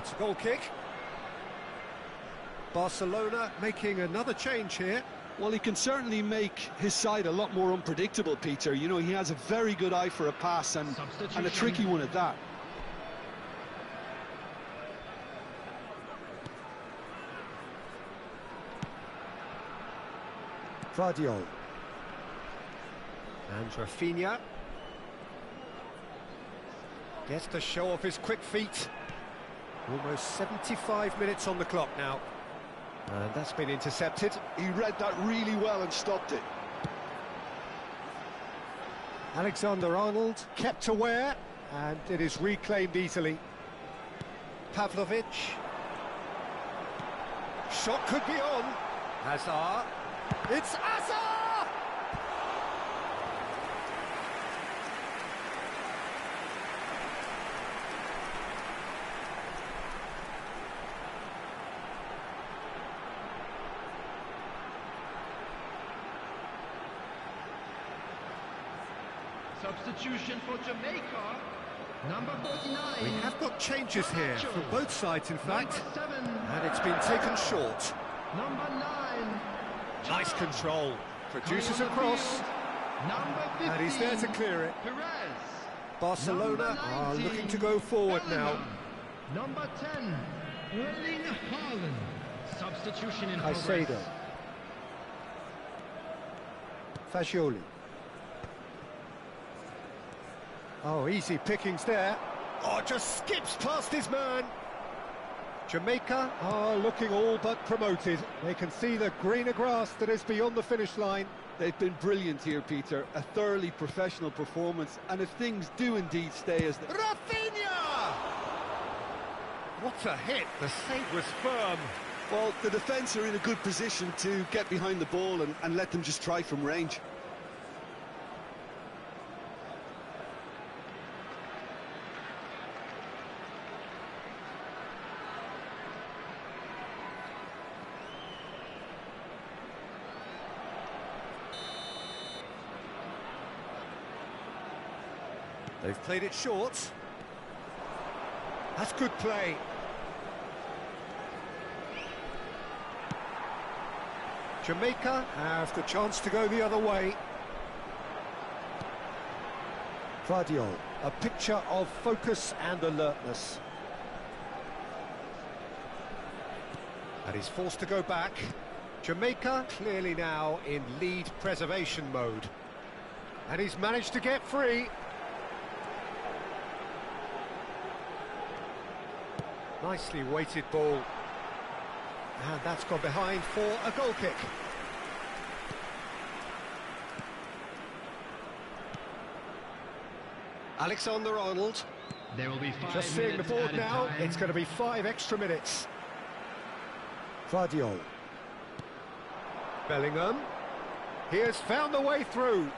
It's a goal kick. Barcelona making another change here. Well, he can certainly make his side a lot more unpredictable, Peter. You know, he has a very good eye for a pass and a tricky one at that. Vardiol. And Rafinha gets to show off his quick feet. Almost 75 minutes on the clock now. And that's been intercepted. He read that really well and stopped it. Alexander-Arnold kept aware, and it is reclaimed easily. Pavlovic. Shot could be on. Hazard. It's Hazard! Substitution for Jamaica. Number 49. We have got changes here from both sides, in fact. Number 7. And it's been taken short. Number 9. Nice control. Produces a cross. Number 15. And he's there to clear it. Perez. Barcelona are looking to go forward now. Number 10. Erling Haaland. Substitution in Caicedo. progress. Fagioli. Oh, easy pickings there. Oh, just skips past his man. Jamaica are looking all but promoted. They can see the greener grass that is beyond the finish line. They've been brilliant here, Peter. A thoroughly professional performance. And if things do indeed stay as... Rafinha! What a hit. The save was firm. Well, the defence are in a good position to get behind the ball and let them just try from range. They've played it short. That's good play. Jamaica have the chance to go the other way. Vardiol, a picture of focus and alertness. And he's forced to go back. Jamaica clearly now in lead preservation mode. And he's managed to get free. Nicely weighted ball. And that's gone behind for a goal kick. Alexander-Arnold. There will be 5 Just seeing the minutes board added now, time. it's going to be 5 extra minutes. Vardiol. Bellingham. He has found the way through.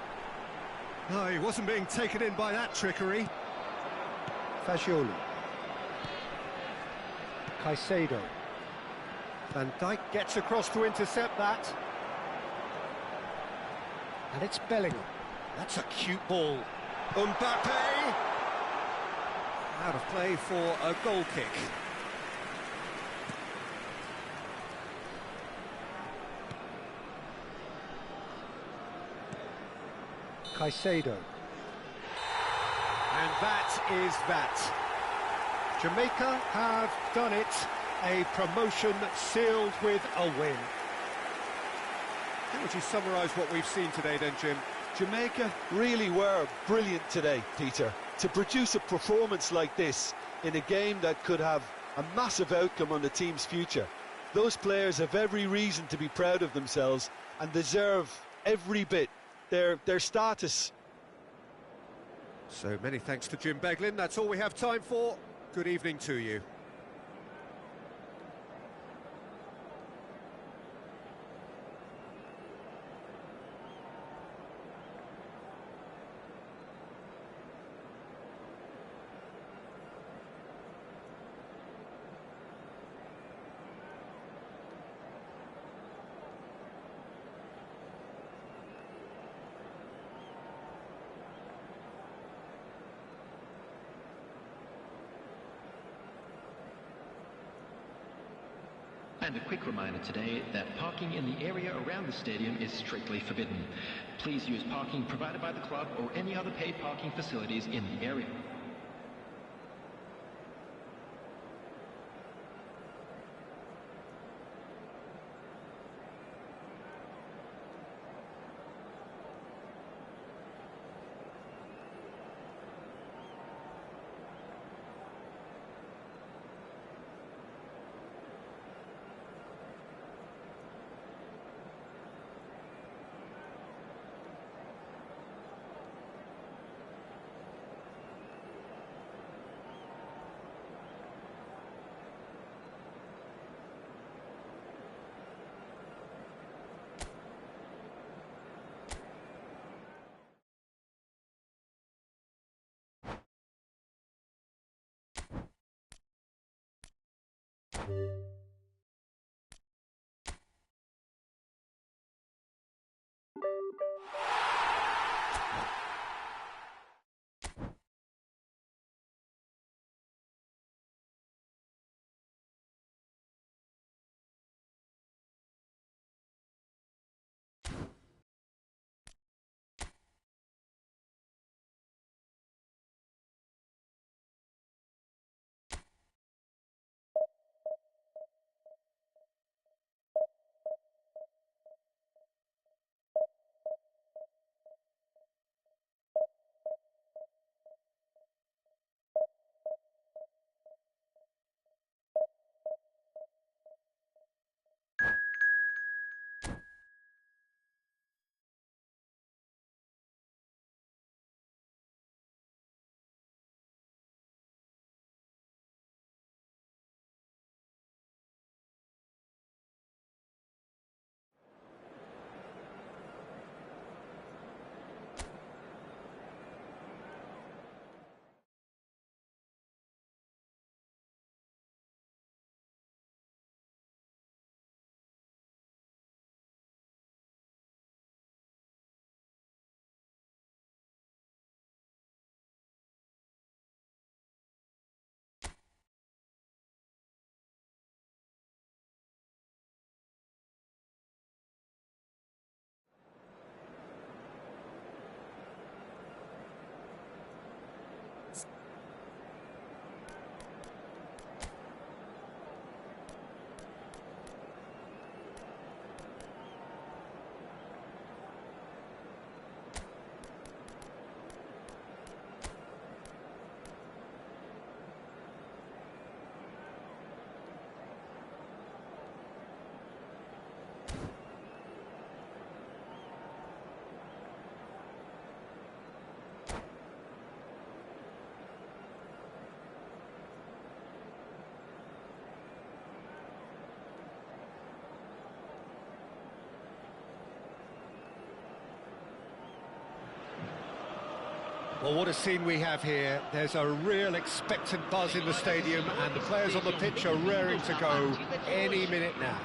No, he wasn't being taken in by that trickery. Fagioli. Caicedo. Van Dijk gets across to intercept that. And it's Bellingham. That's a cute ball. Mbappe! Out of play for a goal kick. Caicedo. And that is that. Jamaica have done it. A promotion sealed with a win. How would you summarise what we've seen today then, Jim? Jamaica really were brilliant today, Peter. To produce a performance like this in a game that could have a massive outcome on the team's future. Those players have every reason to be proud of themselves and deserve every bit their status. So many thanks to Jim Beglin. That's all we have time for. Good evening to you. And a quick reminder today that parking in the area around the stadium is strictly forbidden. Please use parking provided by the club or any other paid parking facilities in the area. Well, what a scene we have here. There's a real expectant buzz in the stadium, and the players on the pitch are raring to go any minute now.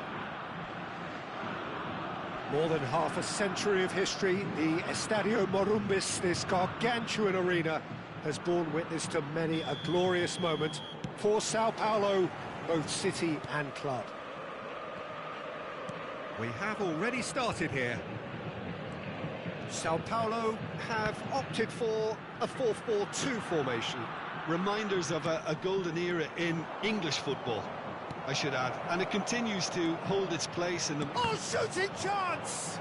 More than half a century of history, the Estadio Morumbis, this gargantuan arena, has borne witness to many a glorious moment for Sao Paulo, both city and club. We have already started here. Sao Paulo have opted for a 4-4-2 formation. Reminders of a golden era in English football, I should add. And it continues to hold its place in the... Oh, shooting chance!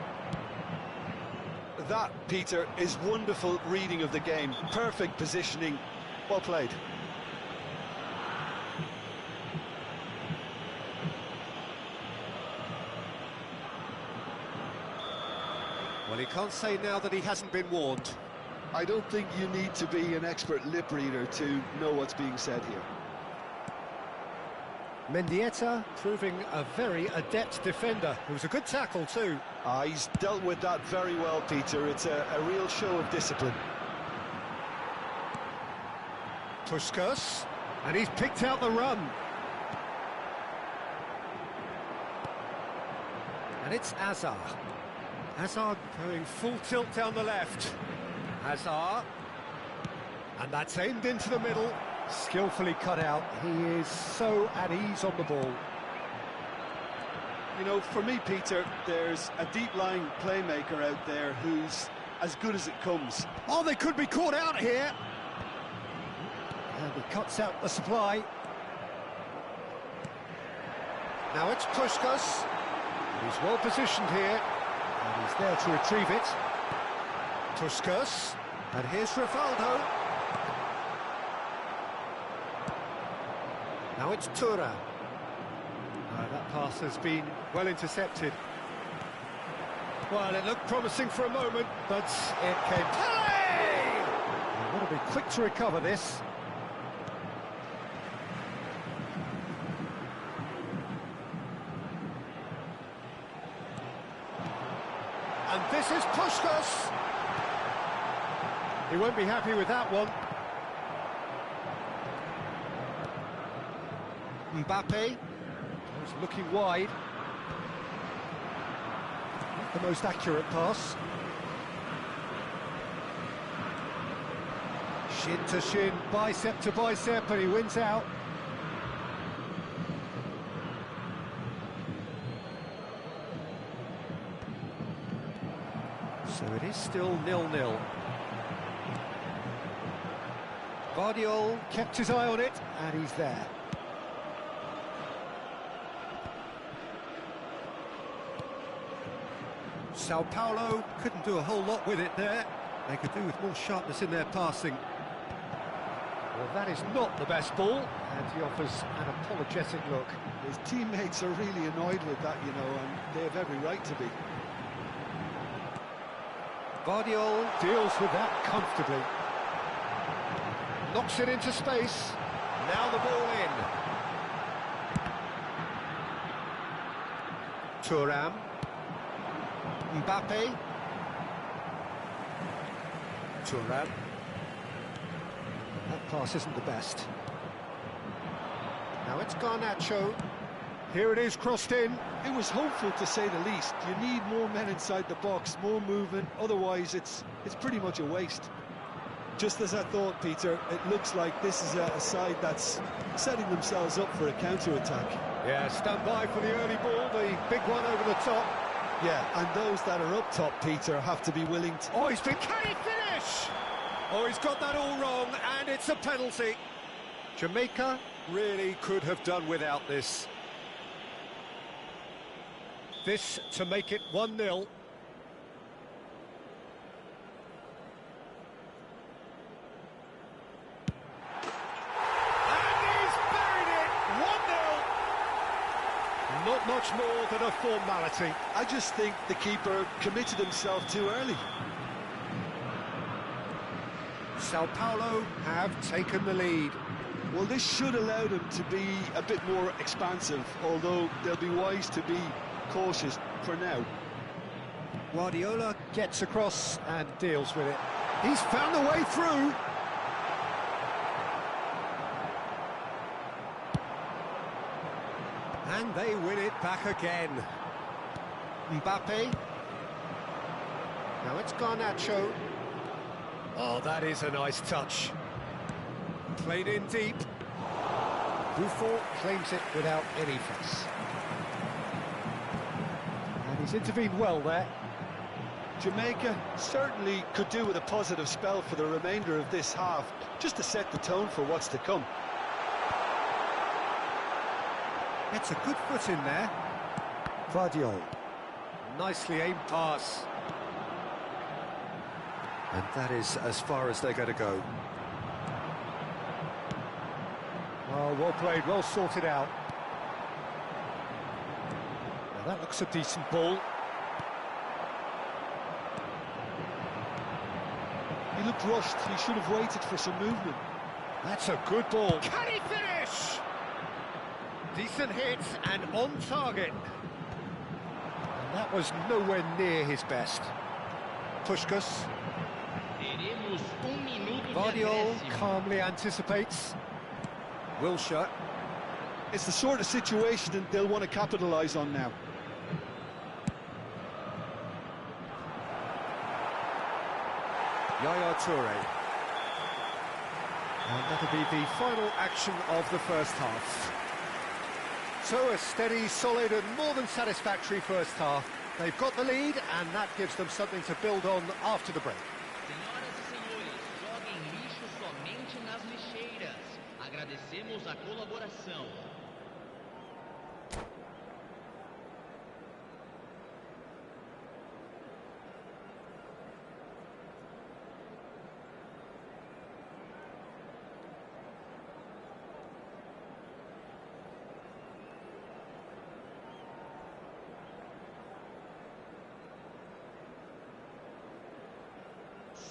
That, Peter, is wonderful reading of the game. Perfect positioning. Well played. Well, he can't say now that he hasn't been warned. I don't think you need to be an expert lip reader to know what's being said here. Mendieta proving a very adept defender. It was a good tackle too. He's dealt with that very well, Peter. It's a real show of discipline. Puskas, and he's picked out the run. And it's Azar. Hazard going full tilt down the left. Hazard. And that's aimed into the middle. Skillfully cut out. He is so at ease on the ball. You know, for me, Peter, there's a deep-lying playmaker out there who's as good as it comes. Oh, they could be caught out here. And he cuts out the supply. Now it's Puskás. He's well positioned here. And he's there to retrieve it. Puskás. And here's Rivaldo. Now it's Thuram. That pass has been well intercepted. Well, it looked promising for a moment, but it came... Hey! They want to be quick to recover this. And this is Puskás. He won't be happy with that one. Mbappe. He's looking wide. Not the most accurate pass. Shin to shin, bicep to bicep, and he wins out. So it is still 0-0. Guardiola kept his eye on it, and he's there. Sao Paulo couldn't do a whole lot with it there. They could do with more sharpness in their passing. Well, that is not the best ball, and he offers an apologetic look. His teammates are really annoyed with that, you know, and they have every right to be. Guardiola deals with that comfortably. Knocks it into space. Now the ball in. Thuram. Mbappe. Thuram. That pass isn't the best. Now it's Garnacho. Here it is, crossed in. It was hopeful, to say the least. You need more men inside the box, more movement, otherwise it's pretty much a waste. Just as I thought, Peter, it looks like this is a side that's setting themselves up for a counter-attack. Yeah, stand by for the early ball, the big one over the top. Yeah, and those that are up top, Peter, have to be willing to... Oh, can he finish? Oh, he's got that all wrong, and it's a penalty. Jamaica really could have done without this. This to make it 1-0. Not much more than a formality. I just think the keeper committed himself too early. Sao Paulo have taken the lead. Well, this should allow them to be a bit more expansive, although they'll be wise to be cautious for now. Guardiola gets across and deals with it. He's found the way through. And they win it back again. Mbappe. Now it's Garnacho. Oh, that is a nice touch. Played in deep. Buffon claims it without any fuss. And he's intervened well there. Jamaica certainly could do with a positive spell for the remainder of this half, just to set the tone for what's to come. Gets a good foot in there. Guardiola. Nicely aimed pass. And that is as far as they're going to go. Oh, well played, well sorted out. Now that looks a decent ball. He looked rushed. He should have waited for some movement. That's a good ball. Can he finish? Decent hit and on target. And that was nowhere near his best. Puskás. Guardiola calmly anticipates. Wilshere. It's the sort of situation that they'll want to capitalise on now. Yaya Touré. And that'll be the final action of the first half. So a steady, solid and more than satisfactory first half. They've got the lead and that gives them something to build on after the break. Senhoras e senhores, joguem lixo somente nas lixeiras. Agradecemos a colaboração.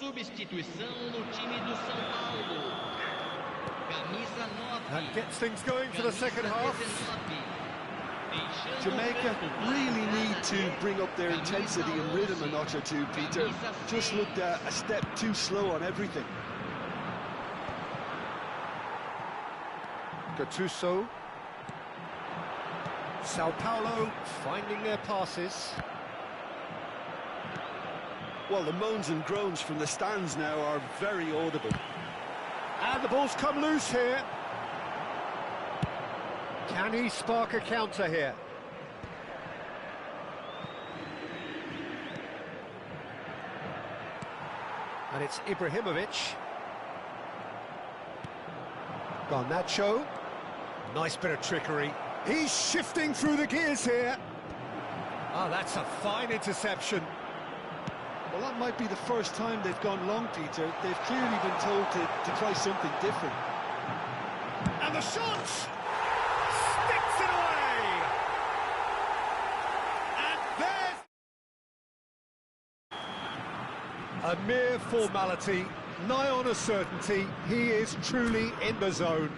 Substituição no time do São Paulo. Camisa 9. That gets things going for the second half. Jamaica really need to bring up their intensity and rhythm a notch or two, Peter. Just looked a step too slow on everything. Gattuso. Sao Paulo finding their passes. Well, the moans and groans from the stands now are very audible. And the ball's come loose here. Can he spark a counter here? And it's Ibrahimovic. Garnacho. Nice bit of trickery. He's shifting through the gears here. Oh, that's a fine interception. Well, that might be the first time they've gone long, Peter. They've clearly been told to try something different. And the shot! Sticks it away! And there's... a mere formality, nigh on a certainty. He is truly in the zone.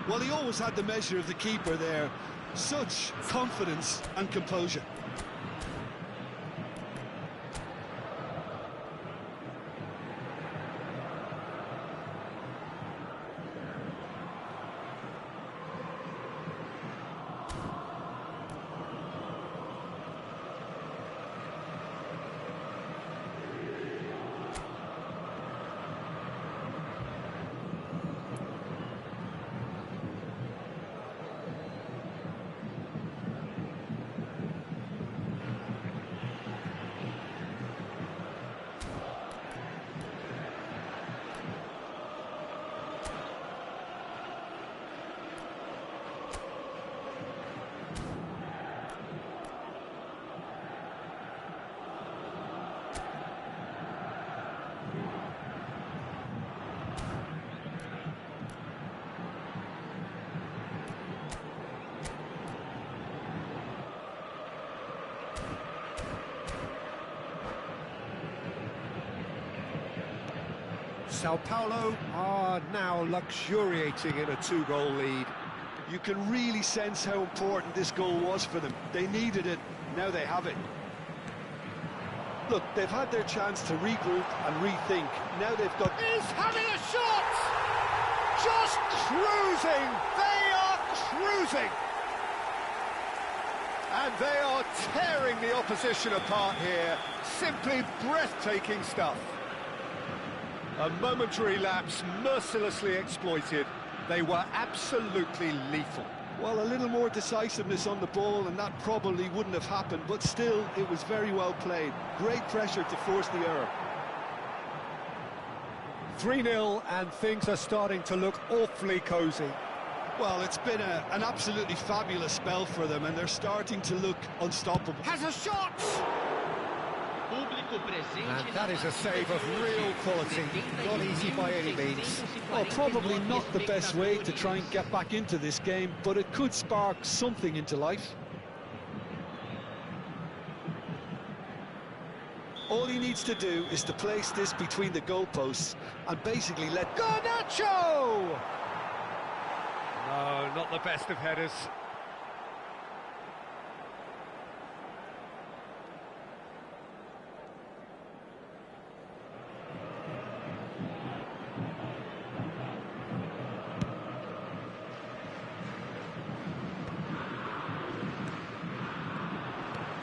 Well, he always had the measure of the keeper there. Such confidence and composure. Sao Paulo are now luxuriating in a two-goal lead. You can really sense how important this goal was for them. They needed it, now they have it. Look, they've had their chance to regroup and rethink. Now they've got... He's having a shot! Just cruising! They are cruising! And they are tearing the opposition apart here. Simply breathtaking stuff. A momentary lapse mercilessly exploited. They were absolutely lethal. Well, a little more decisiveness on the ball and that probably wouldn't have happened, but still, it was very well played. Great pressure to force the error. 3-0 and things are starting to look awfully cosy. Well, it's been an absolutely fabulous spell for them and they're starting to look unstoppable. Has a shot! And that is a save of real quality, not easy by any means. Well, probably not the best way to try and get back into this game, but it could spark something into life. All he needs to do is to place this between the goalposts and basically let... Garnacho! No, not the best of headers.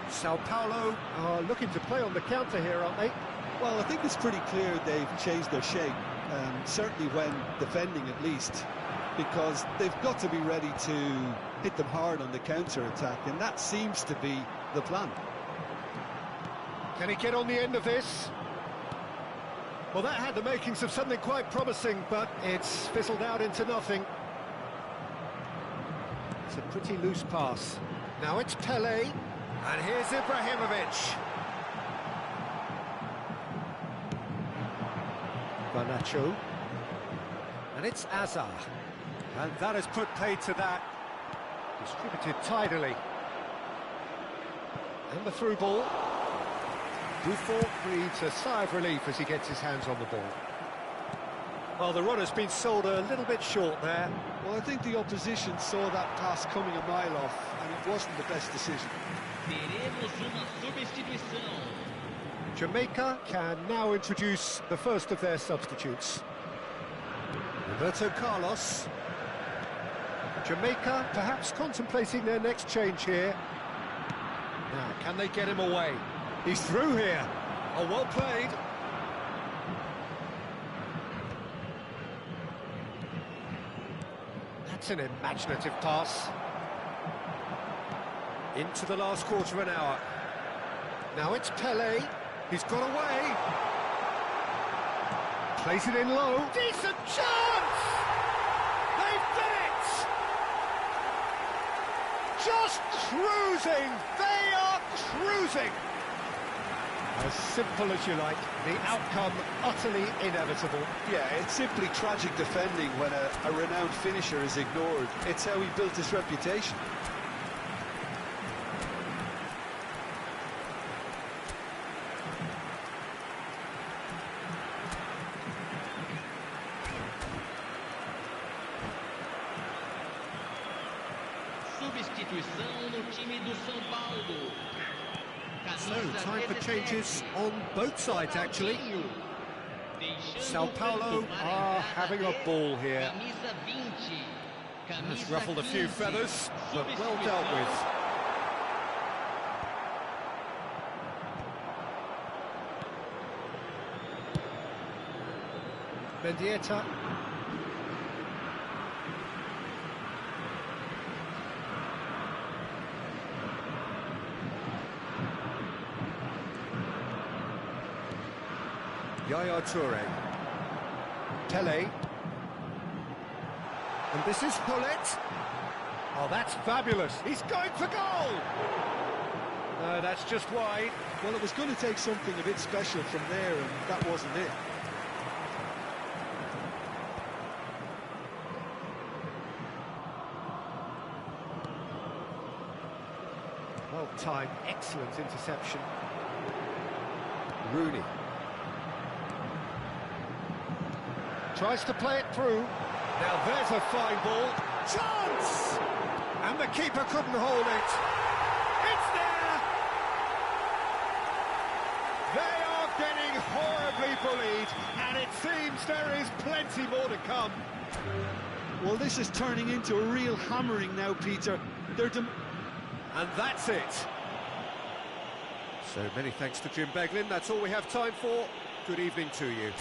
Sao Paulo are looking to play on the counter here, aren't they? Well, I think it's pretty clear they've changed their shape, certainly when defending at least, because they've got to be ready to hit them hard on the counter-attack, and that seems to be the plan. Can he get on the end of this? Well, that had the makings of something quite promising, but it's fizzled out into nothing. It's a pretty loose pass. Now it's Pele, and here's Ibrahimovic. Garnacho, and it's Azar, and that has put paid to that. Distributed tidily, and the through ball. Buffon breathes a sigh of relief as he gets his hands on the ball. Well, the run has been sold a little bit short there. Well, I think the opposition saw that pass coming a mile off, and it wasn't the best decision. Teremos uma substituição. Jamaica can now introduce the first of their substitutes. Roberto Carlos. Jamaica perhaps contemplating their next change here. Now, can they get him away? He's through here. Oh, well played. That's an imaginative pass. Into the last quarter of an hour. Now it's Pele. He's got away. Plays it in low. Decent chance! They've done it! Just cruising! They are cruising! As simple as you like, the outcome utterly inevitable. Yeah, it's simply tragic defending when a renowned finisher is ignored. It's how he built his reputation. Substituição no time do São Paulo. So, time for changes on both sides, actually. Sao Paulo are having a ball here. Has ruffled a few feathers, but well dealt with. Mendieta. Yaya Toure. Pele. And this is Hullet. Oh, that's fabulous. He's going for goal! No, that's just wide. Well, it was going to take something a bit special from there, and that wasn't it. Well-timed, excellent interception. Rooney. Tries to play it through. Now there's a fine ball. Chance! And the keeper couldn't hold it. It's there! They are getting horribly bullied, and it seems there is plenty more to come. Well, this is turning into a real hammering now, Peter. And that's it. So many thanks to Jim Beglin. That's all we have time for. Good evening to you.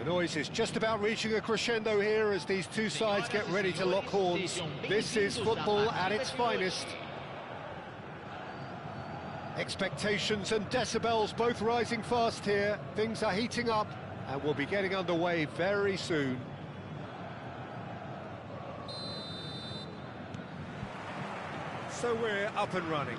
The noise is just about reaching a crescendo here as these two sides get ready to lock horns. This is football at its finest. Expectations and decibels both rising fast here. Things are heating up and we'll be getting underway very soon. So we're up and running.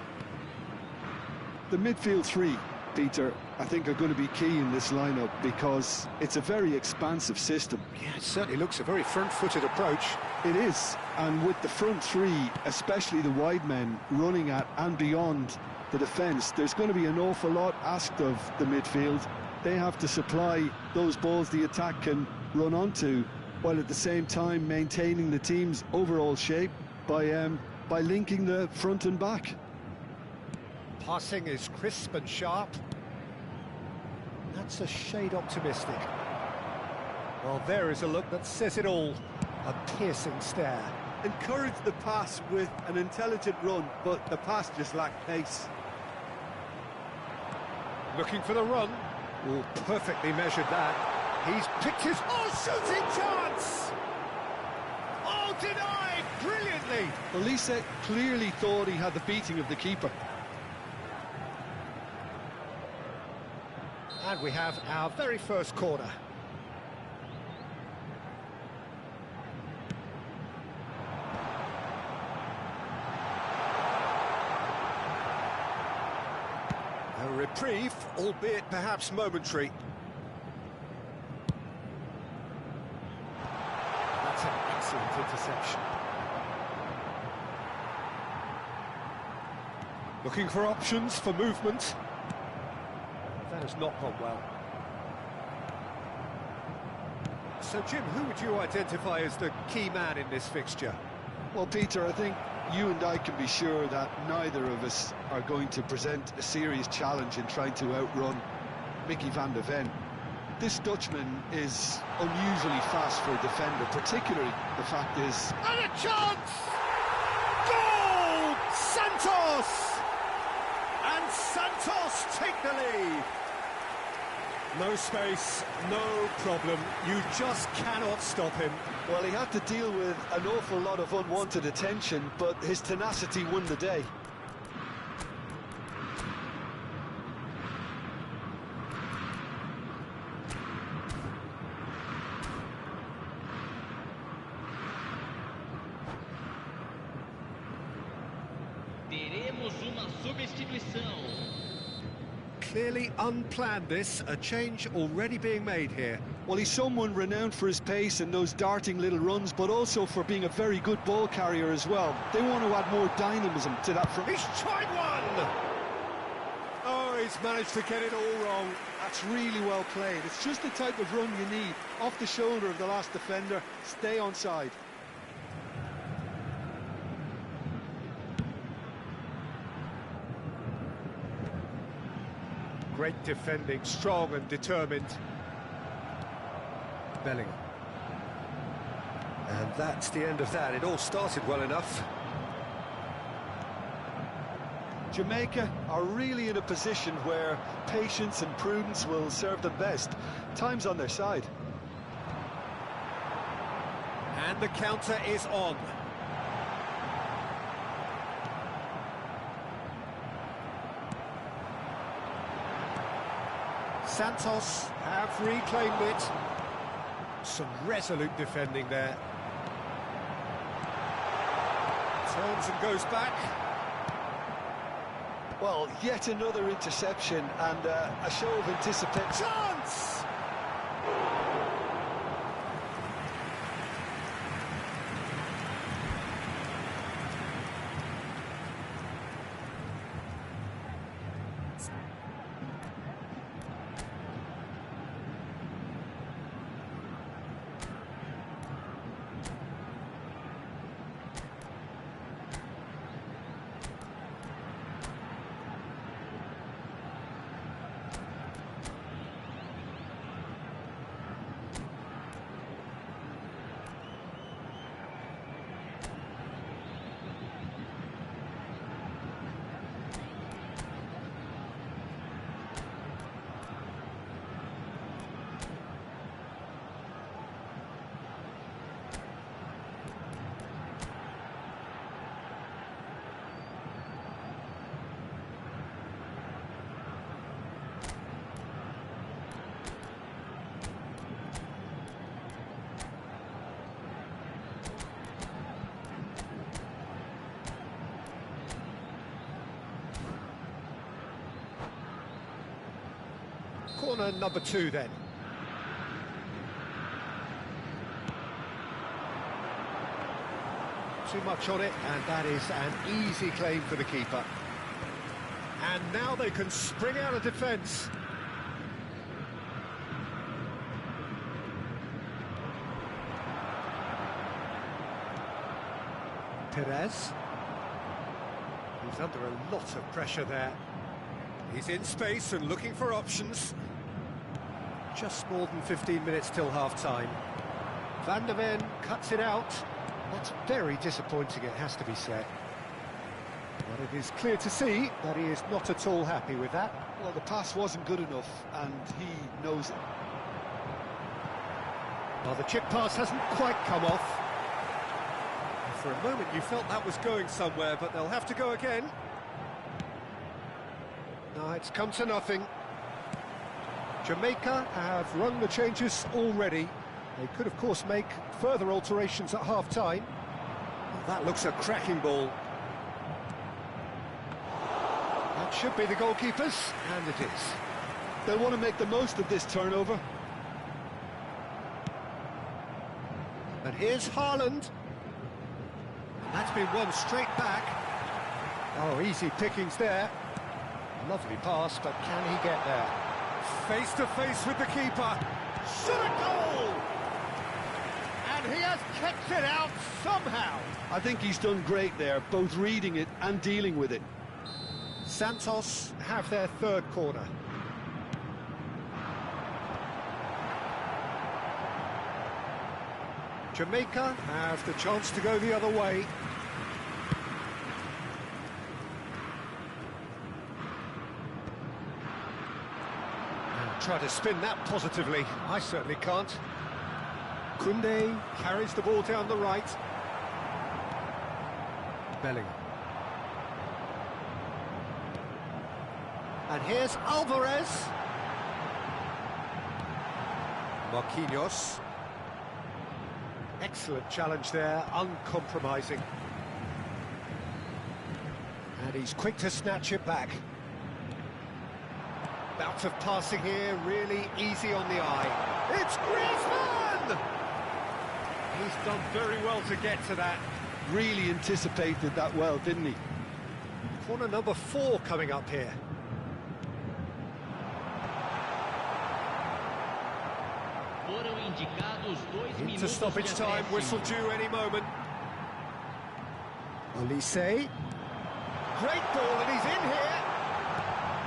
The midfield three, Peter, I think are going to be key in this lineup because it's a very expansive system. Yeah, it certainly looks a very front-footed approach. It is, and with the front three, especially the wide men, running at and beyond the defence, there's going to be an awful lot asked of the midfield. They have to supply those balls the attack can run onto, while at the same time maintaining the team's overall shape by linking the front and back. Passing is crisp and sharp. That's a shade optimistic. Well, there is a look that says it all. A piercing stare. Encourage the pass with an intelligent run, but the pass just lacked pace. Looking for the run. Oh, perfectly measured that. He's picked his... Oh, shooting chance! Oh, denied! Brilliantly! Olise clearly thought he had the beating of the keeper. And we have our very first corner. A reprieve, albeit perhaps momentary. That's an excellent interception. Looking for options for movement. That has not gone well. So, Jim, who would you identify as the key man in this fixture? Well, Peter, I think you and I can be sure that neither of us are going to present a serious challenge in trying to outrun Mickey van der Ven. This Dutchman is unusually fast for a defender, particularly the fact is... And a chance! Goal! Santos! And Santos take the lead. No space, no problem. You just cannot stop him. Well, he had to deal with an awful lot of unwanted attention, but his tenacity won the day. Teremos uma substituição. Clearly unplanned this, a change already being made here. Well, he's someone renowned for his pace and those darting little runs, but also for being a very good ball carrier as well. They want to add more dynamism to that front. He's tried one! Oh, he's managed to get it all wrong. That's really well played. It's just the type of run you need. Off the shoulder of the last defender, stay onside. Great defending, strong and determined. Bellingham. And that's the end of that. It all started well enough. Jamaica are really in a position where patience and prudence will serve them best. Time's on their side. And the counter is on. Santos have reclaimed it. Some resolute defending there. Turns and goes back. Well, yet another interception and a show of anticipation. Chance! Corner number 2 then. Too much on it, and that is an easy claim for the keeper. And now they can spring out of defence. Perez. He's under a lot of pressure there. He's in space and looking for options. Just more than 15 minutes till half-time. Van der Ven cuts it out. That's very disappointing, it has to be said. But it is clear to see that he is not at all happy with that. Well, the pass wasn't good enough, and he knows it. Well, the chip pass hasn't quite come off. For a moment you felt that was going somewhere, but they'll have to go again. No, it's come to nothing. Jamaica have rung the changes already. They could, of course, make further alterations at half-time. Well, that looks a cracking ball. That should be the goalkeepers, and it is. They'll want to make the most of this turnover. And here's Haaland. That's been won straight back. Oh, easy pickings there. Lovely pass, but can he get there? Face to face with the keeper. Shot goal! And he has kept it out somehow. I think he's done great there, both reading it and dealing with it. Santos have their third corner. Jamaica have the chance to go the other way. And try to spin that positively. I certainly can't. Koundé carries the ball down the right. Bellingham. And here's Alvarez. Marquinhos. Excellent challenge there, uncompromising. And he's quick to snatch it back. Bout of passing here, really easy on the eye. It's Griezmann! He's done very well to get to that. Really anticipated that well, didn't he? Corner number 4 coming up here. Into stoppage time, whistle due any moment. Olise. Great ball, and he's in here.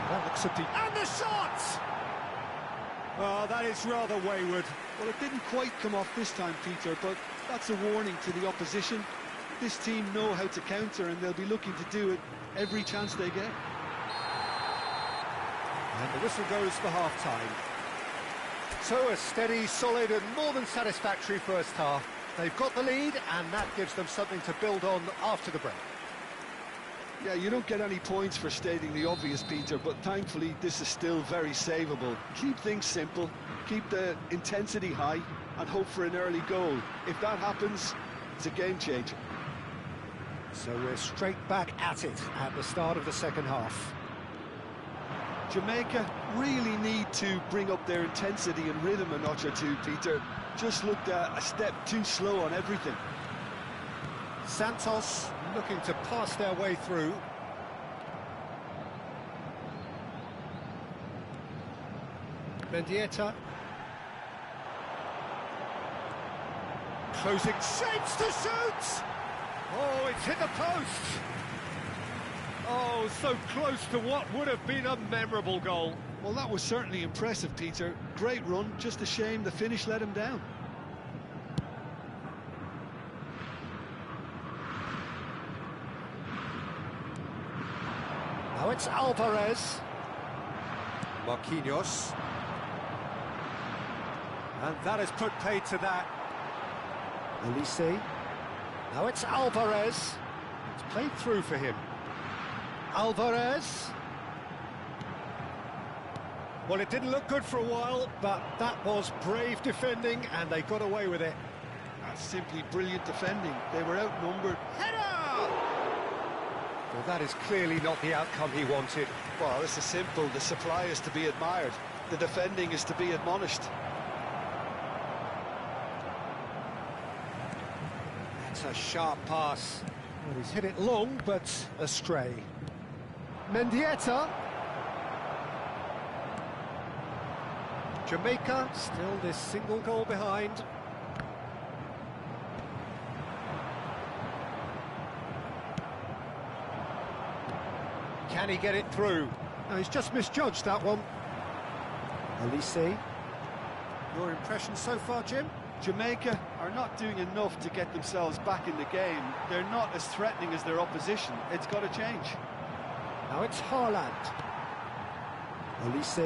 That looks a deep... And the shot! Oh, that is rather wayward. Well, it didn't quite come off this time, Peter, but that's a warning to the opposition. This team know how to counter, and they'll be looking to do it every chance they get. And the whistle goes for half-time. So a steady, solid and more than satisfactory first half. They've got the lead, and that gives them something to build on after the break. Yeah, you don't get any points for stating the obvious, Peter, but thankfully this is still very savable. Keep things simple, keep the intensity high, and hope for an early goal. If that happens, it's a game changer. So we're straight back at it at the start of the second half. Jamaica really need to bring up their intensity and rhythm a notch or two, Peter. Just looked a step too slow on everything. Santos looking to pass their way through. Mendieta. Closing, shapes to shoot! Oh, it's hit the post! Oh, so close to what would have been a memorable goal. Well, that was certainly impressive, Peter. Great run, just a shame the finish let him down. Now it's Alvarez. Marquinhos. And that has put paid to that. Olise. Now it's Alvarez. It's played through for him. Alvarez. Well, it didn't look good for a while, but that was brave defending, and they got away with it. That's simply brilliant defending. They were outnumbered. Header! Well, that is clearly not the outcome he wanted. Well, this is simple. The supply is to be admired. The defending is to be admonished. That's a sharp pass. Well, he's hit it long, but astray. Mendieta. Jamaica still this single goal behind. Can he get it through? No, he's just misjudged that one. Elise. Your impression so far, Jim? Jamaica are not doing enough to get themselves back in the game. They're not as threatening as their opposition. It's got to change. Now it's Haaland. Elise.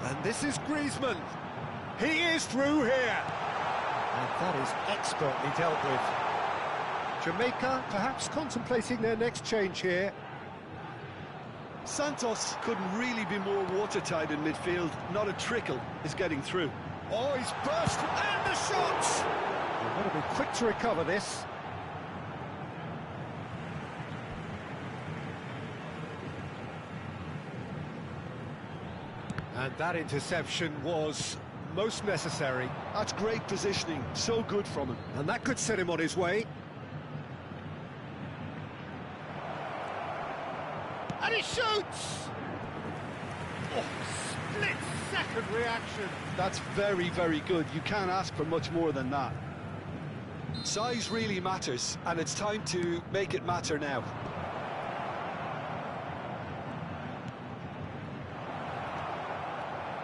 And this is Griezmann. He is through here. And that is expertly dealt with. Jamaica perhaps contemplating their next change here. Santos couldn't really be more watertight in midfield. Not a trickle is getting through. Oh, he's burst, and the shots! They've got to be quick to recover this. And that interception was most necessary. That's great positioning, so good from him. And that could set him on his way. And he shoots! Oh, split-second reaction. That's very, very good. You can't ask for much more than that. Size really matters, and it's time to make it matter now.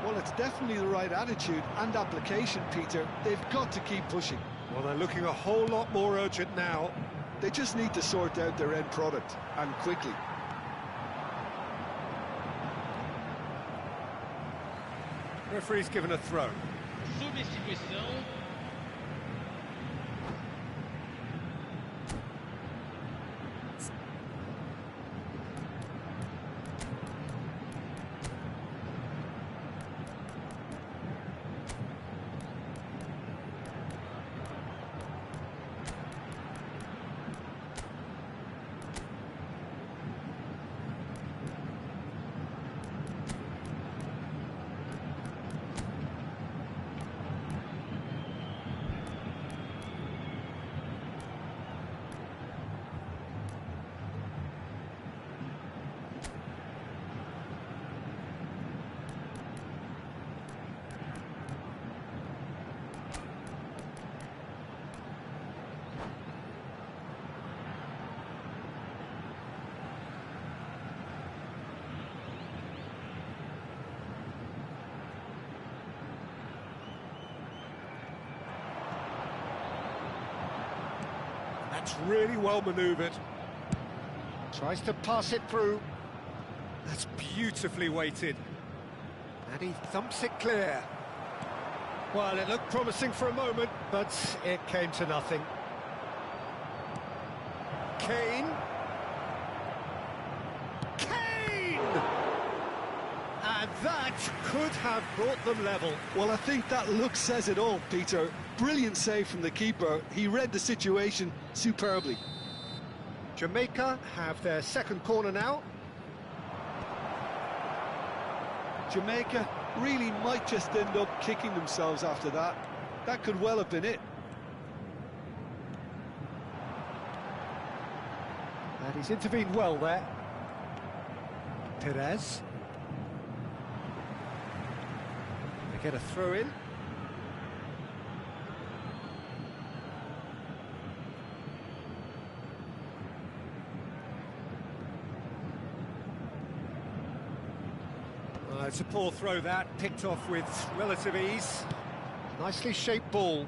Well, it's definitely the right attitude and application, Peter. They've got to keep pushing. Well, they're looking a whole lot more urgent now. They just need to sort out their end product, and quickly. Referee's given a throw. Substituição. That's really well manoeuvred. Tries to pass it through. That's beautifully weighted. And he thumps it clear. Well, it looked promising for a moment, but it came to nothing. Kane. Kane! And that could have brought them level. Well, I think that look says it all, Peter. Brilliant save from the keeper. He read the situation superbly. Jamaica have their second corner now. Jamaica really might just end up kicking themselves after that. That could well have been it. And he's intervened well there. Perez. They get a throw in. It's a poor throw that, picked off with relative ease. Nicely shaped ball.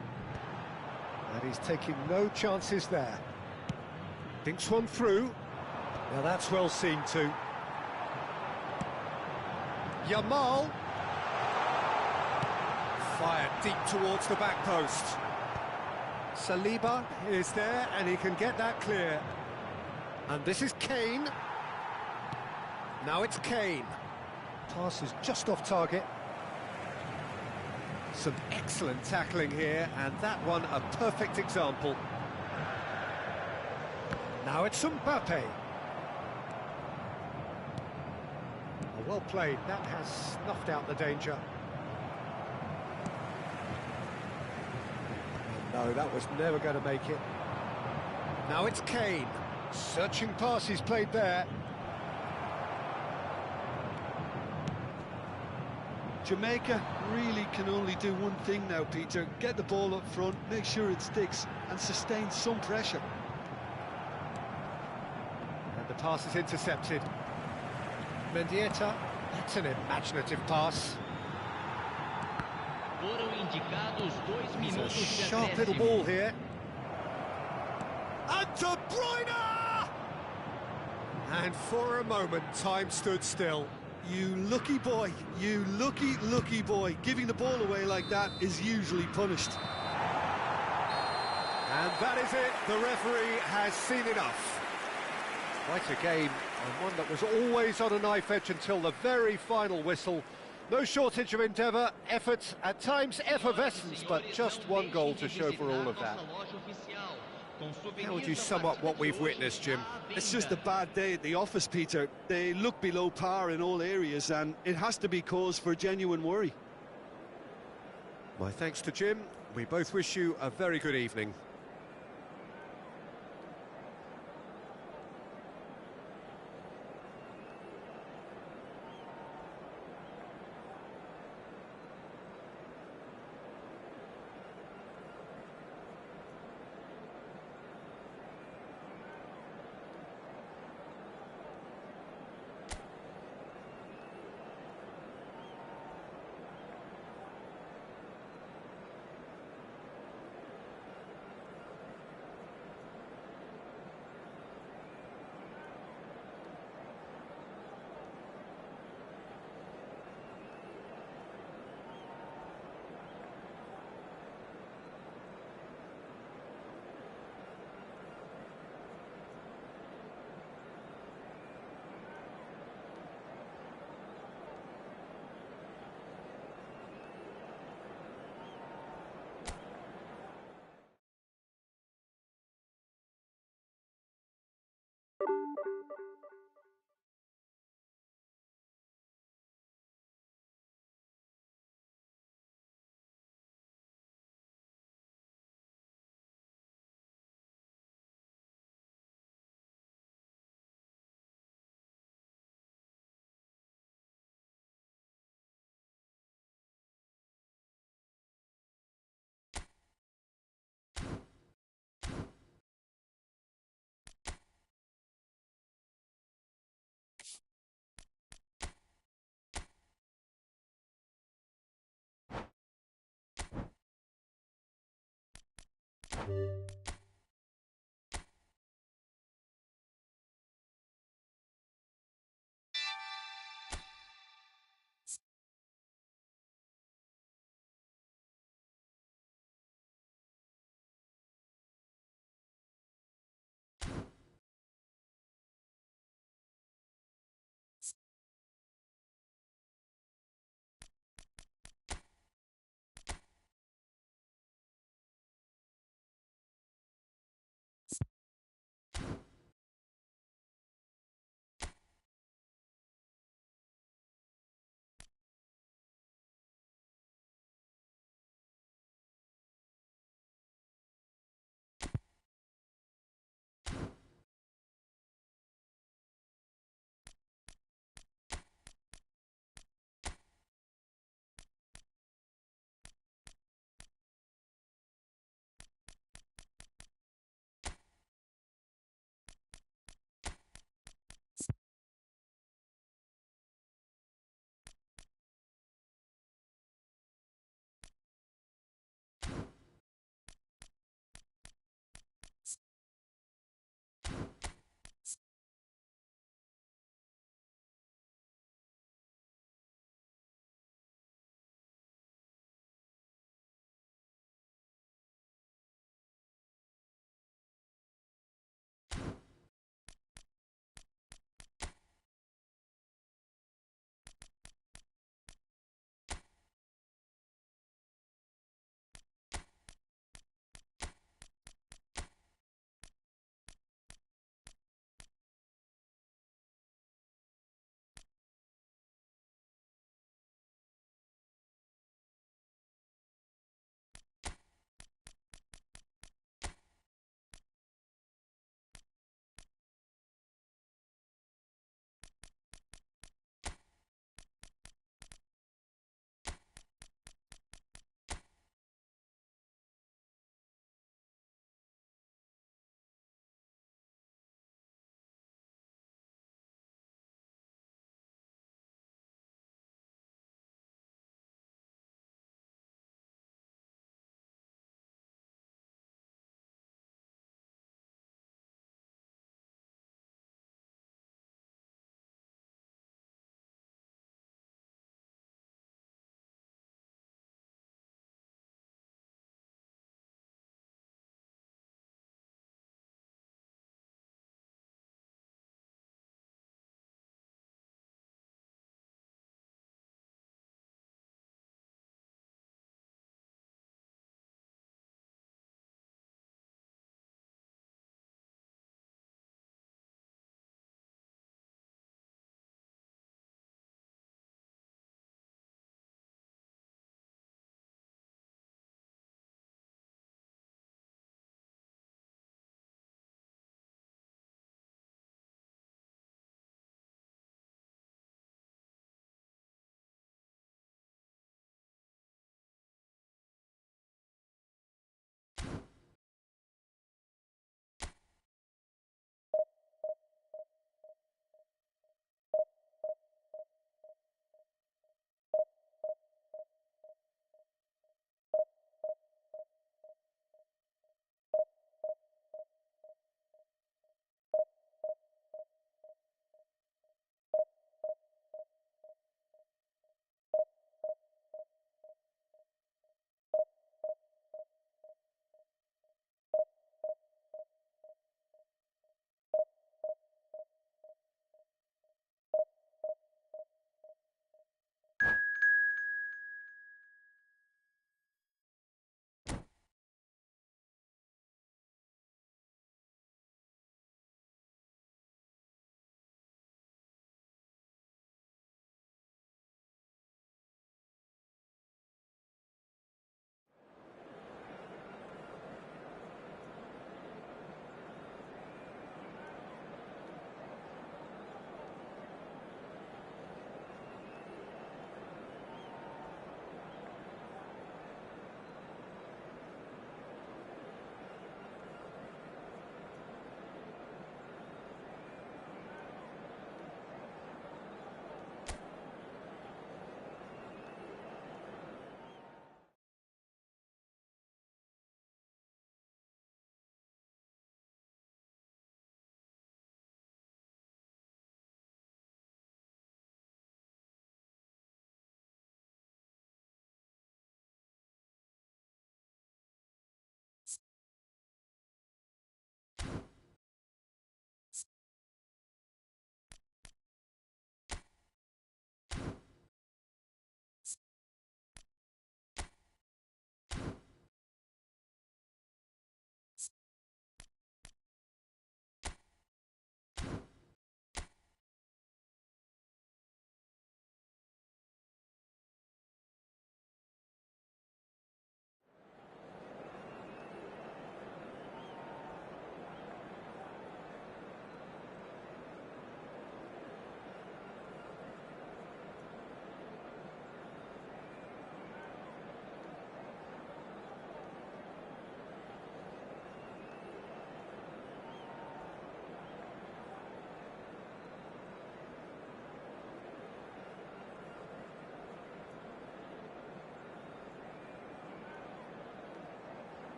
And he's taking no chances there. Thinks one through. Now that's well seen too. Yamal. Fired deep towards the back post. Saliba is there and he can get that clear. And this is Kane. Now it's Kane. Pass is just off target. Some excellent tackling here, and that one a perfect example. Now it's Mbappe. Oh, well played, that has snuffed out the danger. No, that was never going to make it. Now it's Kane. Searching pass he's played there. Jamaica really can only do one thing now, Peter. Get the ball up front, make sure it sticks, and sustain some pressure. And the pass is intercepted. Mendieta, that's an imaginative pass. Foram indicados 2 It's a minutos de sharp little acréscimo. ball here. And De Bruyne! And for a moment, time stood still. You lucky boy, you lucky boy. Giving the ball away like that is usually punished. And that is it, the referee has seen enough. Quite a game, and one that was always on a knife edge until the very final whistle. No shortage of endeavour, effort, at times effervescence, but just one goal to show for all of that. How would you sum up what we've witnessed, Jim? It's just a bad day at the office, Peter. They look below par in all areas, and it has to be cause for genuine worry. My thanks to Jim. We both wish you a very good evening.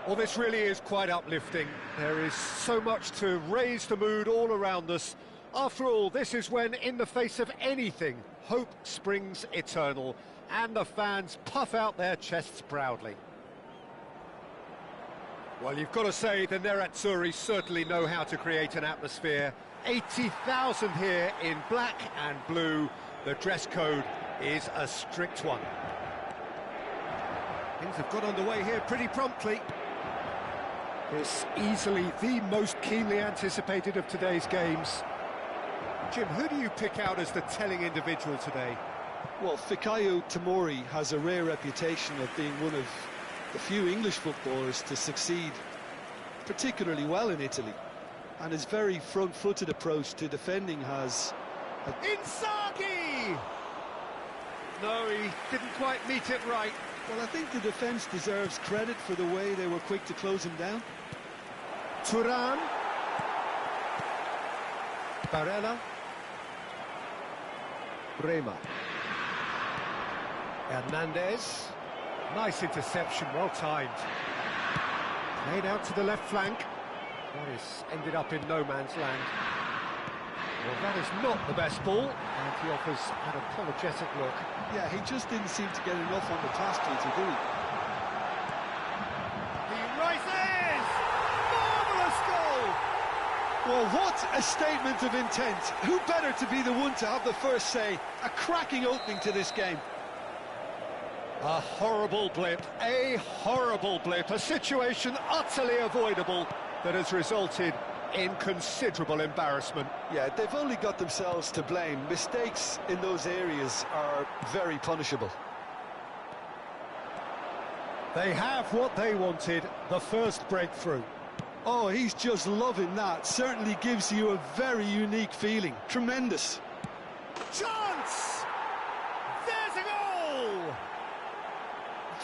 Well, this really is quite uplifting. There is so much to raise the mood all around us. After all, this is when, in the face of anything, hope springs eternal, and the fans puff out their chests proudly. Well, you've got to say the Nerazzurri certainly know how to create an atmosphere. 80,000 here in black and blue. The dress code is a strict one. Things have got underway here pretty promptly. This easily the most keenly anticipated of today's games. Jim, who do you pick out as the telling individual today? Well, Fikayo Tomori has a rare reputation of being one of the few English footballers to succeed particularly well in Italy, and his very front-footed approach to defending has... Inzaghi! No, he didn't quite meet it right. Well, I think the defence deserves credit for the way they were quick to close him down. Turan. Barella. Bremer. Hernandez. Nice interception, well timed. Played out to the left flank. That is ended up in no man's land. Well, that is not the best ball, and he offers an apologetic look. Yeah, he just didn't seem to get enough on the task, Peter, did he? He rises! Marvellous goal! Well, what a statement of intent. Who better to be the one to have the first say? A cracking opening to this game. A horrible blip, a situation utterly avoidable that has resulted in considerable embarrassment. Yeah, they've only got themselves to blame. Mistakes in those areas are very punishable. They have what they wanted, the first breakthrough. Oh, he's just loving that. Certainly gives you a very unique feeling. Tremendous. Chance! There's a goal!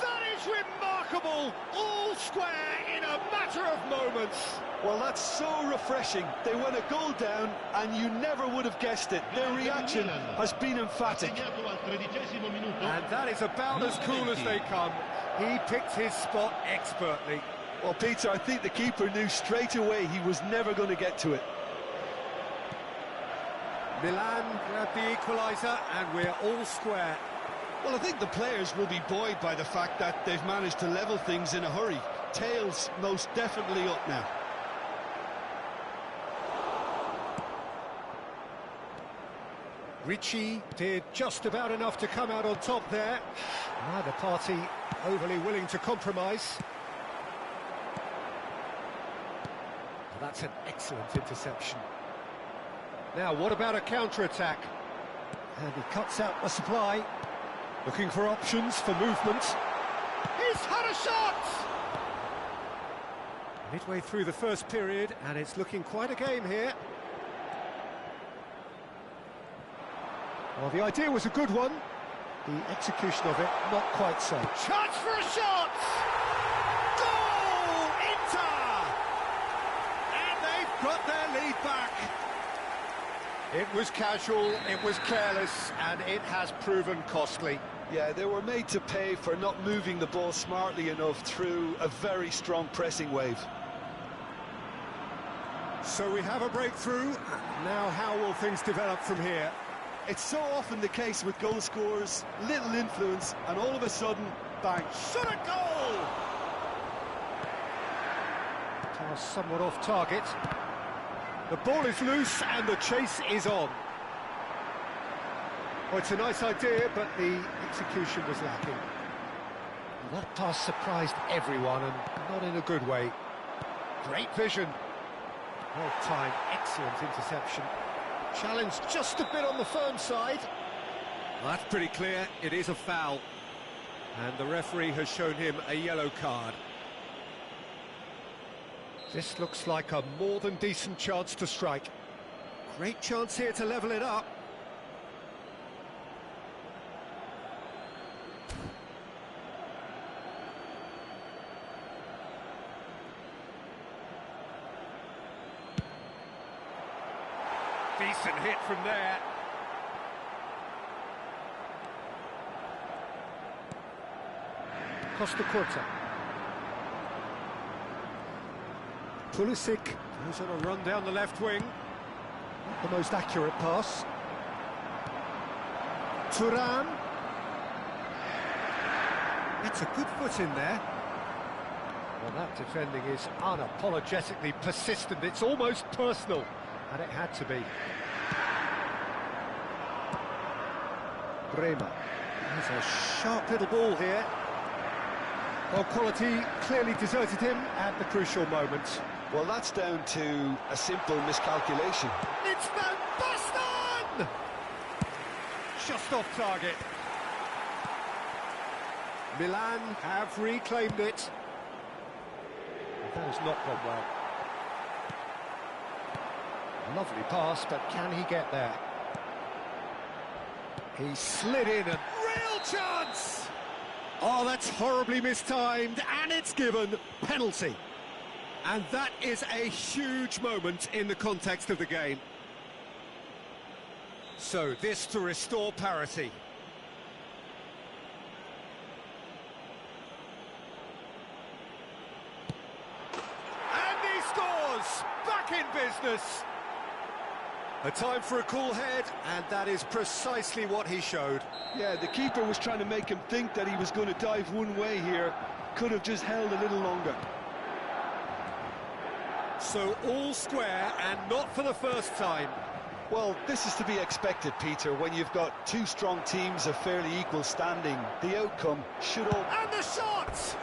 That is remarkable! All square in a matter of moments. Well, that's so refreshing. They went a goal down, and you never would have guessed it. Their reaction has been emphatic. And that is about as cool as they come. He picked his spot expertly. Well, Peter, I think the keeper knew straight away he was never going to get to it. Milan grabbed the equaliser, and we're all square. Well, I think the players will be buoyed by the fact that they've managed to level things in a hurry. Tails most definitely up now. Ricci did just about enough to come out on top there. Neither party overly willing to compromise. That's an excellent interception. Now, what about a counter-attack? And he cuts out the supply. Looking for options for movement. He's had a shot! Midway through the first period, and it's looking quite a game here. Well, the idea was a good one. The execution of it, not quite so. Chance for a shot! Goal! Inter! And they've got their lead back. It was casual, it was careless, and it has proven costly. Yeah, they were made to pay for not moving the ball smartly enough through a very strong pressing wave. So we have a breakthrough. Now how will things develop from here? It's so often the case with goal scorers, little influence, and all of a sudden, bang. Shot a goal! Pass somewhat off target. The ball is loose and the chase is on. Well, it's a nice idea, but the execution was lacking. That pass surprised everyone, and not in a good way. Great vision. Well timed, excellent interception. Challenge just a bit on the firm side. Well, that's pretty clear, it is a foul. And the referee has shown him a yellow card. This looks like a more than decent chance to strike. Great chance here to level it up. Decent hit from there. Costa Curta. Pulisic goes on a run down the left wing. Not the most accurate pass. Thuram. That's a good foot in there. Well, that defending is unapologetically persistent. It's almost personal, and it had to be. Bremer. There's a sharp little ball here. Well, quality clearly deserted him at the crucial moment. Well, that's down to a simple miscalculation. It's Van Basten! Just off target. Milan have reclaimed it. That has not gone well. Lovely pass, but can he get there? He slid in and real chance! Oh, that's horribly mistimed, and it's given penalty. And that is a huge moment in the context of the game. So this to restore parity. And he scores! Back in business! A time for a cool head, and that is precisely what he showed. Yeah, the keeper was trying to make him think that he was going to dive one way here. Could have just held a little longer. So all square, and not for the first time. Well, this is to be expected, Peter, when you've got two strong teams of fairly equal standing. The outcome should all... And the shot!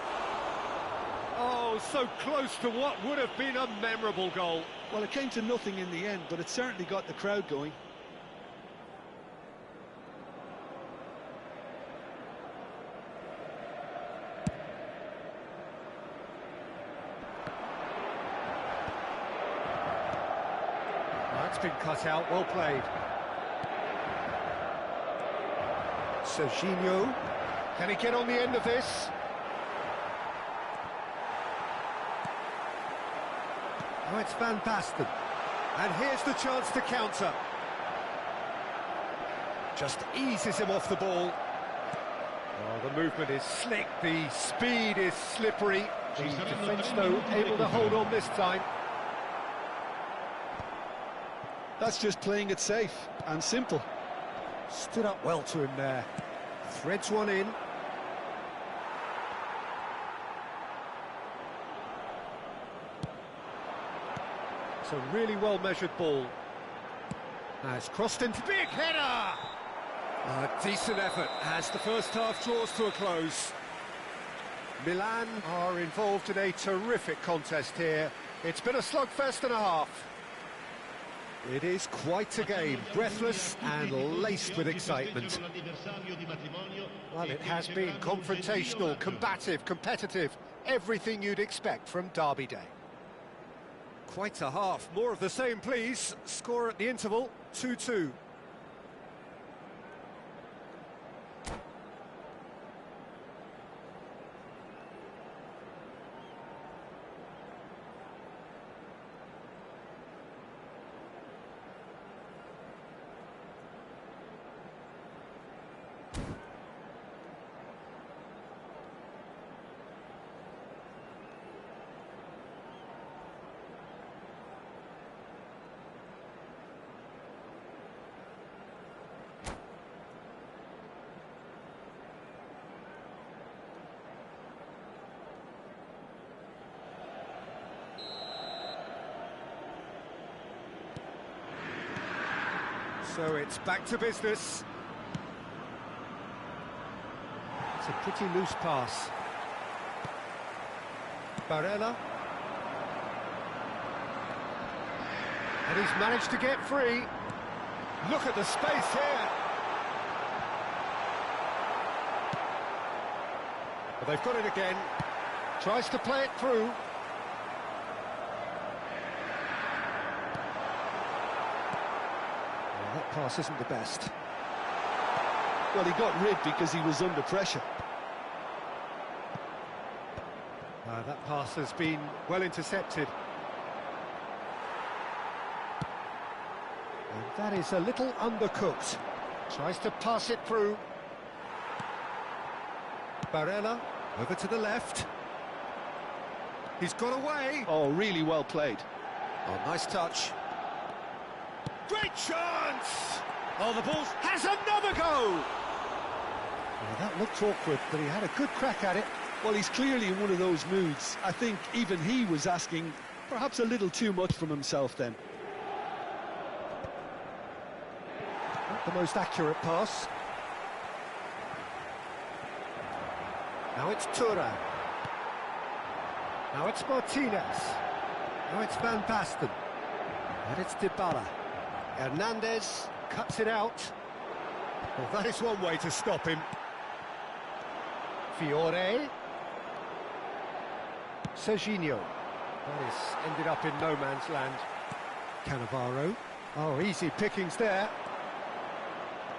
Oh, so close to what would have been a memorable goal. Well, it came to nothing in the end, but it certainly got the crowd going. That's been cut out, well played. Serginho, can he get on the end of this? Oh, it's Van Basten. And here's the chance to counter. Just eases him off the ball. Oh, the movement is slick, the speed is slippery. The defence, though, able to hold on this time. That's just playing it safe and simple. Stood up well to him there. Threads one in. It's a really well-measured ball. Now it's crossed into big header! A decent effort as the first half draws to a close. Milan are involved in a terrific contest here. It's been a slugfest and a half. It is quite a game, breathless and laced with excitement. Well, it has been confrontational, combative, competitive, everything you'd expect from Derby Day. Quite a half, more of the same please. Score at the interval, 2-2. So it's back to business. It's a pretty loose pass. Barella. And he's managed to get free. Look at the space here. Well, they've got it again. Tries to play it through. That pass isn't the best. Well, he got rid because he was under pressure. That pass has been well intercepted. And that is a little undercooked. Tries to pass it through. Barella over to the left. He's got away. Oh, really well played. Oh, nice touch. Great chance! Oh, the ball has another go! Well, that looked awkward, but he had a good crack at it. Well, he's clearly in one of those moods. I think even he was asking perhaps a little too much from himself then. Not the most accurate pass. Now it's Thuram. Now it's Martinez. Now it's Van Basten. And it's Dybala. Hernandez cuts it out. Well, that is one way to stop him. Fiore. Serginho. That is ended up in no man's land. Cannavaro. Oh, easy pickings there.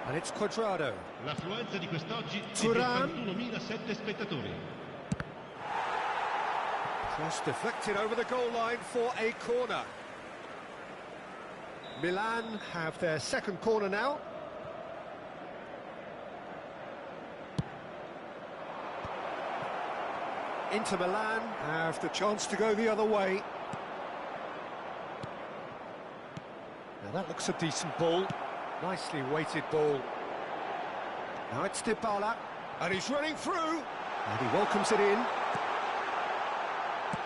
And it's Quadrado. L'affluenza di quest'oggi è di Thuram. 41.007 spettatori. Cross deflected over the goal line for a corner. Milan have their second corner now. Inter Milan have the chance to go the other way. Now that looks a decent ball. Nicely weighted ball. Now it's Dybala, and he's running through. And he welcomes it in.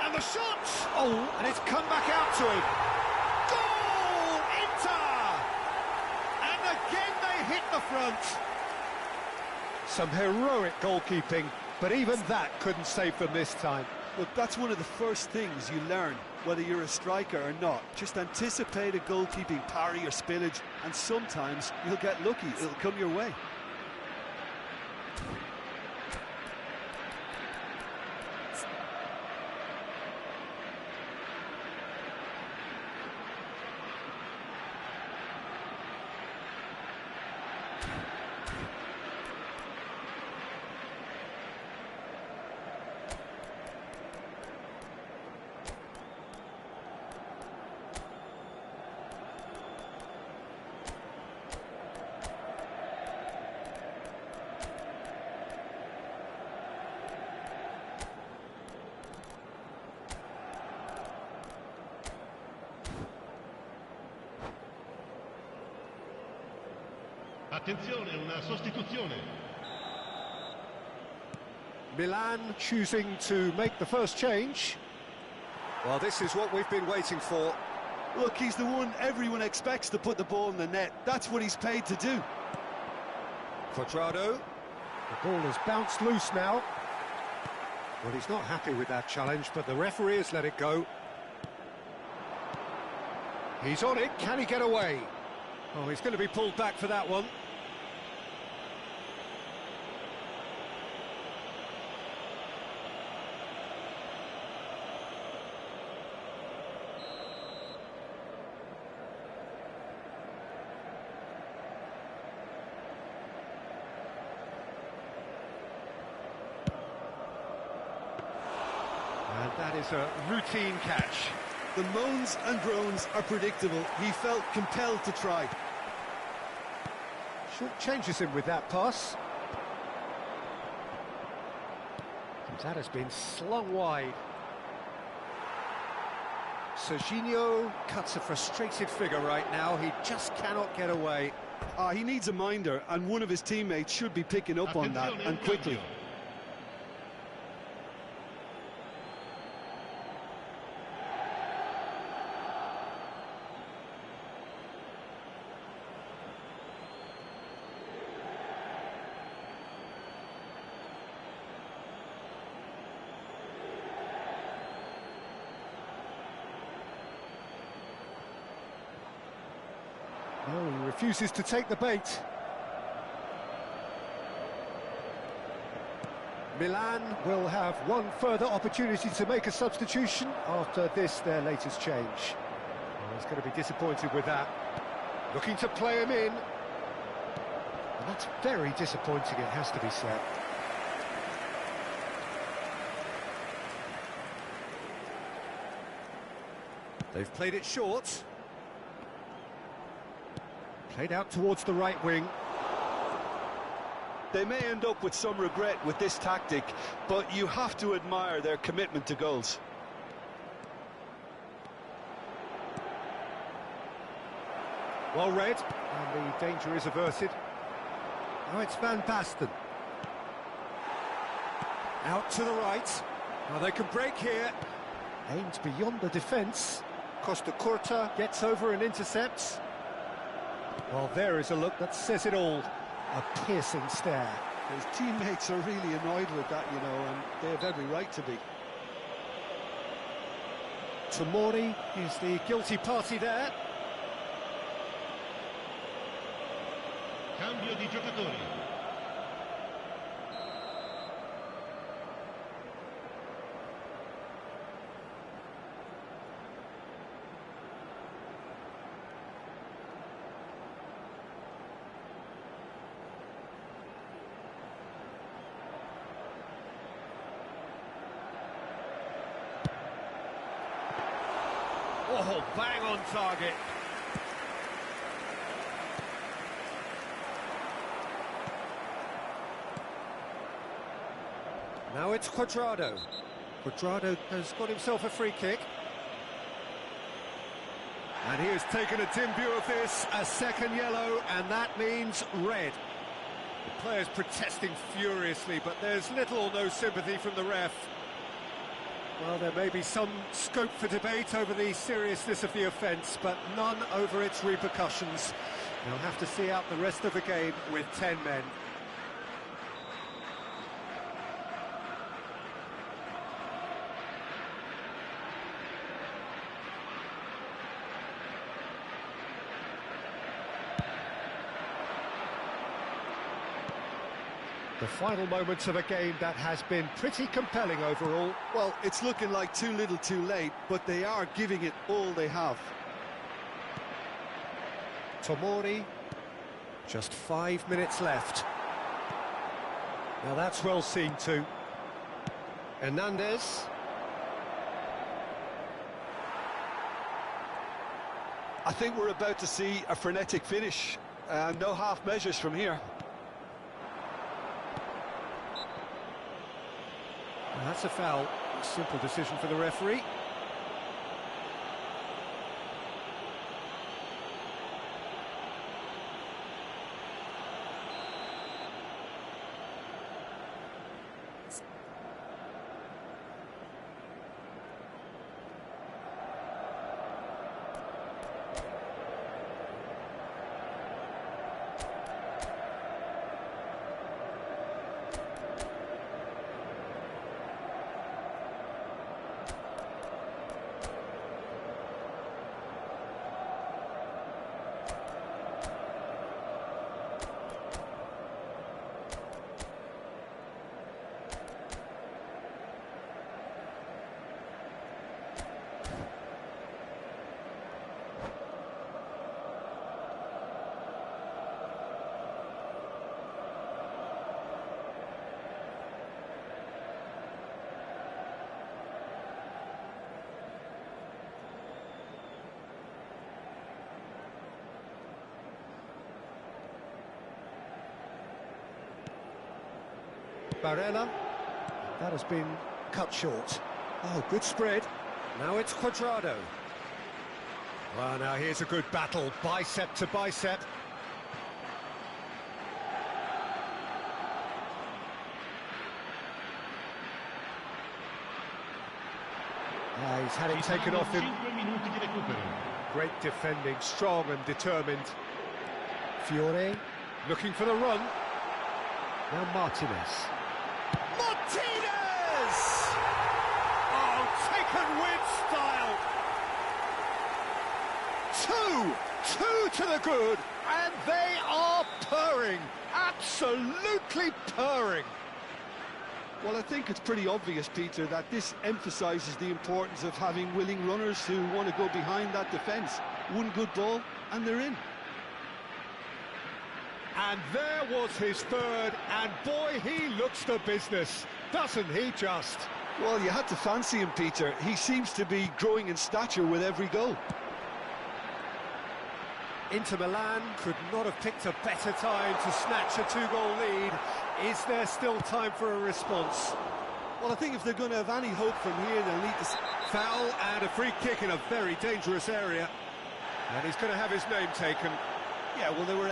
And the shot! Oh, and it's come back out to him. Goal! Inter! And again they hit the front. Some heroic goalkeeping, but even that couldn't save them this time. Look, that's one of the first things you learn, whether you're a striker or not. Just anticipate a goalkeeping parry or spillage, and sometimes you'll get lucky. It'll come your way. Attenzione, una sostituzione. Milan choosing to make the first change. Well, this is what we've been waiting for. Look, he's the one everyone expects to put the ball in the net. That's what he's paid to do. Quadrado. The ball has bounced loose now. Well, he's not happy with that challenge, but the referee has let it go. He's on it. Can he get away? Oh, he's going to be pulled back for that one. And that is a routine catch. The moans and groans are predictable. He felt compelled to try. Short changes him with that pass. That has been slung wide. Serginho cuts a frustrated figure right now. He just cannot get away. He needs a minder, and one of his teammates should be picking up on that, and quickly. No, he refuses to take the bait. Milan will have one further opportunity to make a substitution after this, their latest change. Oh, he's going to be disappointed with that. Looking to play him in. And that's very disappointing, it has to be said. They've played it short. Played out towards the right wing. They may end up with some regret with this tactic, but you have to admire their commitment to goals. Well read, and the danger is averted. Now it's Van Basten. Out to the right. Now they can break here. Aimed beyond the defence. Costa Curta gets over and intercepts. Well, there is a look that says it all. A piercing stare. His teammates are really annoyed with that, you know, and they have every right to be. Tomori is the guilty party there. Cambio di giocatori. Oh, bang on target. Now it's Cuadrado. Cuadrado has got himself a free kick. And he has taken a dim view of this, a second yellow, and that means red. The players protesting furiously, but there's little or no sympathy from the ref. Well, there may be some scope for debate over the seriousness of the offence, but none over its repercussions. They'll have to see out the rest of the game with 10 men. The final moments of a game that has been pretty compelling overall. Well, it's looking like too little too late, but they are giving it all they have. Tomori, just 5 minutes left. Now that's well seen too. Hernandez. I think we're about to see a frenetic finish. No half measures from here. Well, that's a foul. A simple decision for the referee. Barella, that has been cut short. Oh, good spread. Now it's Cuadrado. Well, now here's a good battle, bicep to bicep. He's had it taken off him. Great defending, strong and determined. Fiore, looking for the run. Now Martinez. Martinez! Oh, taken with style. Two to the good, and they are purring, absolutely purring. Well, I think it's pretty obvious, Peter, that this emphasises the importance of having willing runners who want to go behind that defence. One good ball, and they're in. And there was his third, and boy, he looks the business, doesn't he just? Well, you had to fancy him, Peter. He seems to be growing in stature with every goal. Inter Milan could not have picked a better time to snatch a two-goal lead. Is there still time for a response? Well, I think if they're going to have any hope from here, they'll need to... Foul and a free kick in a very dangerous area. And he's going to have his name taken. Yeah, well, they were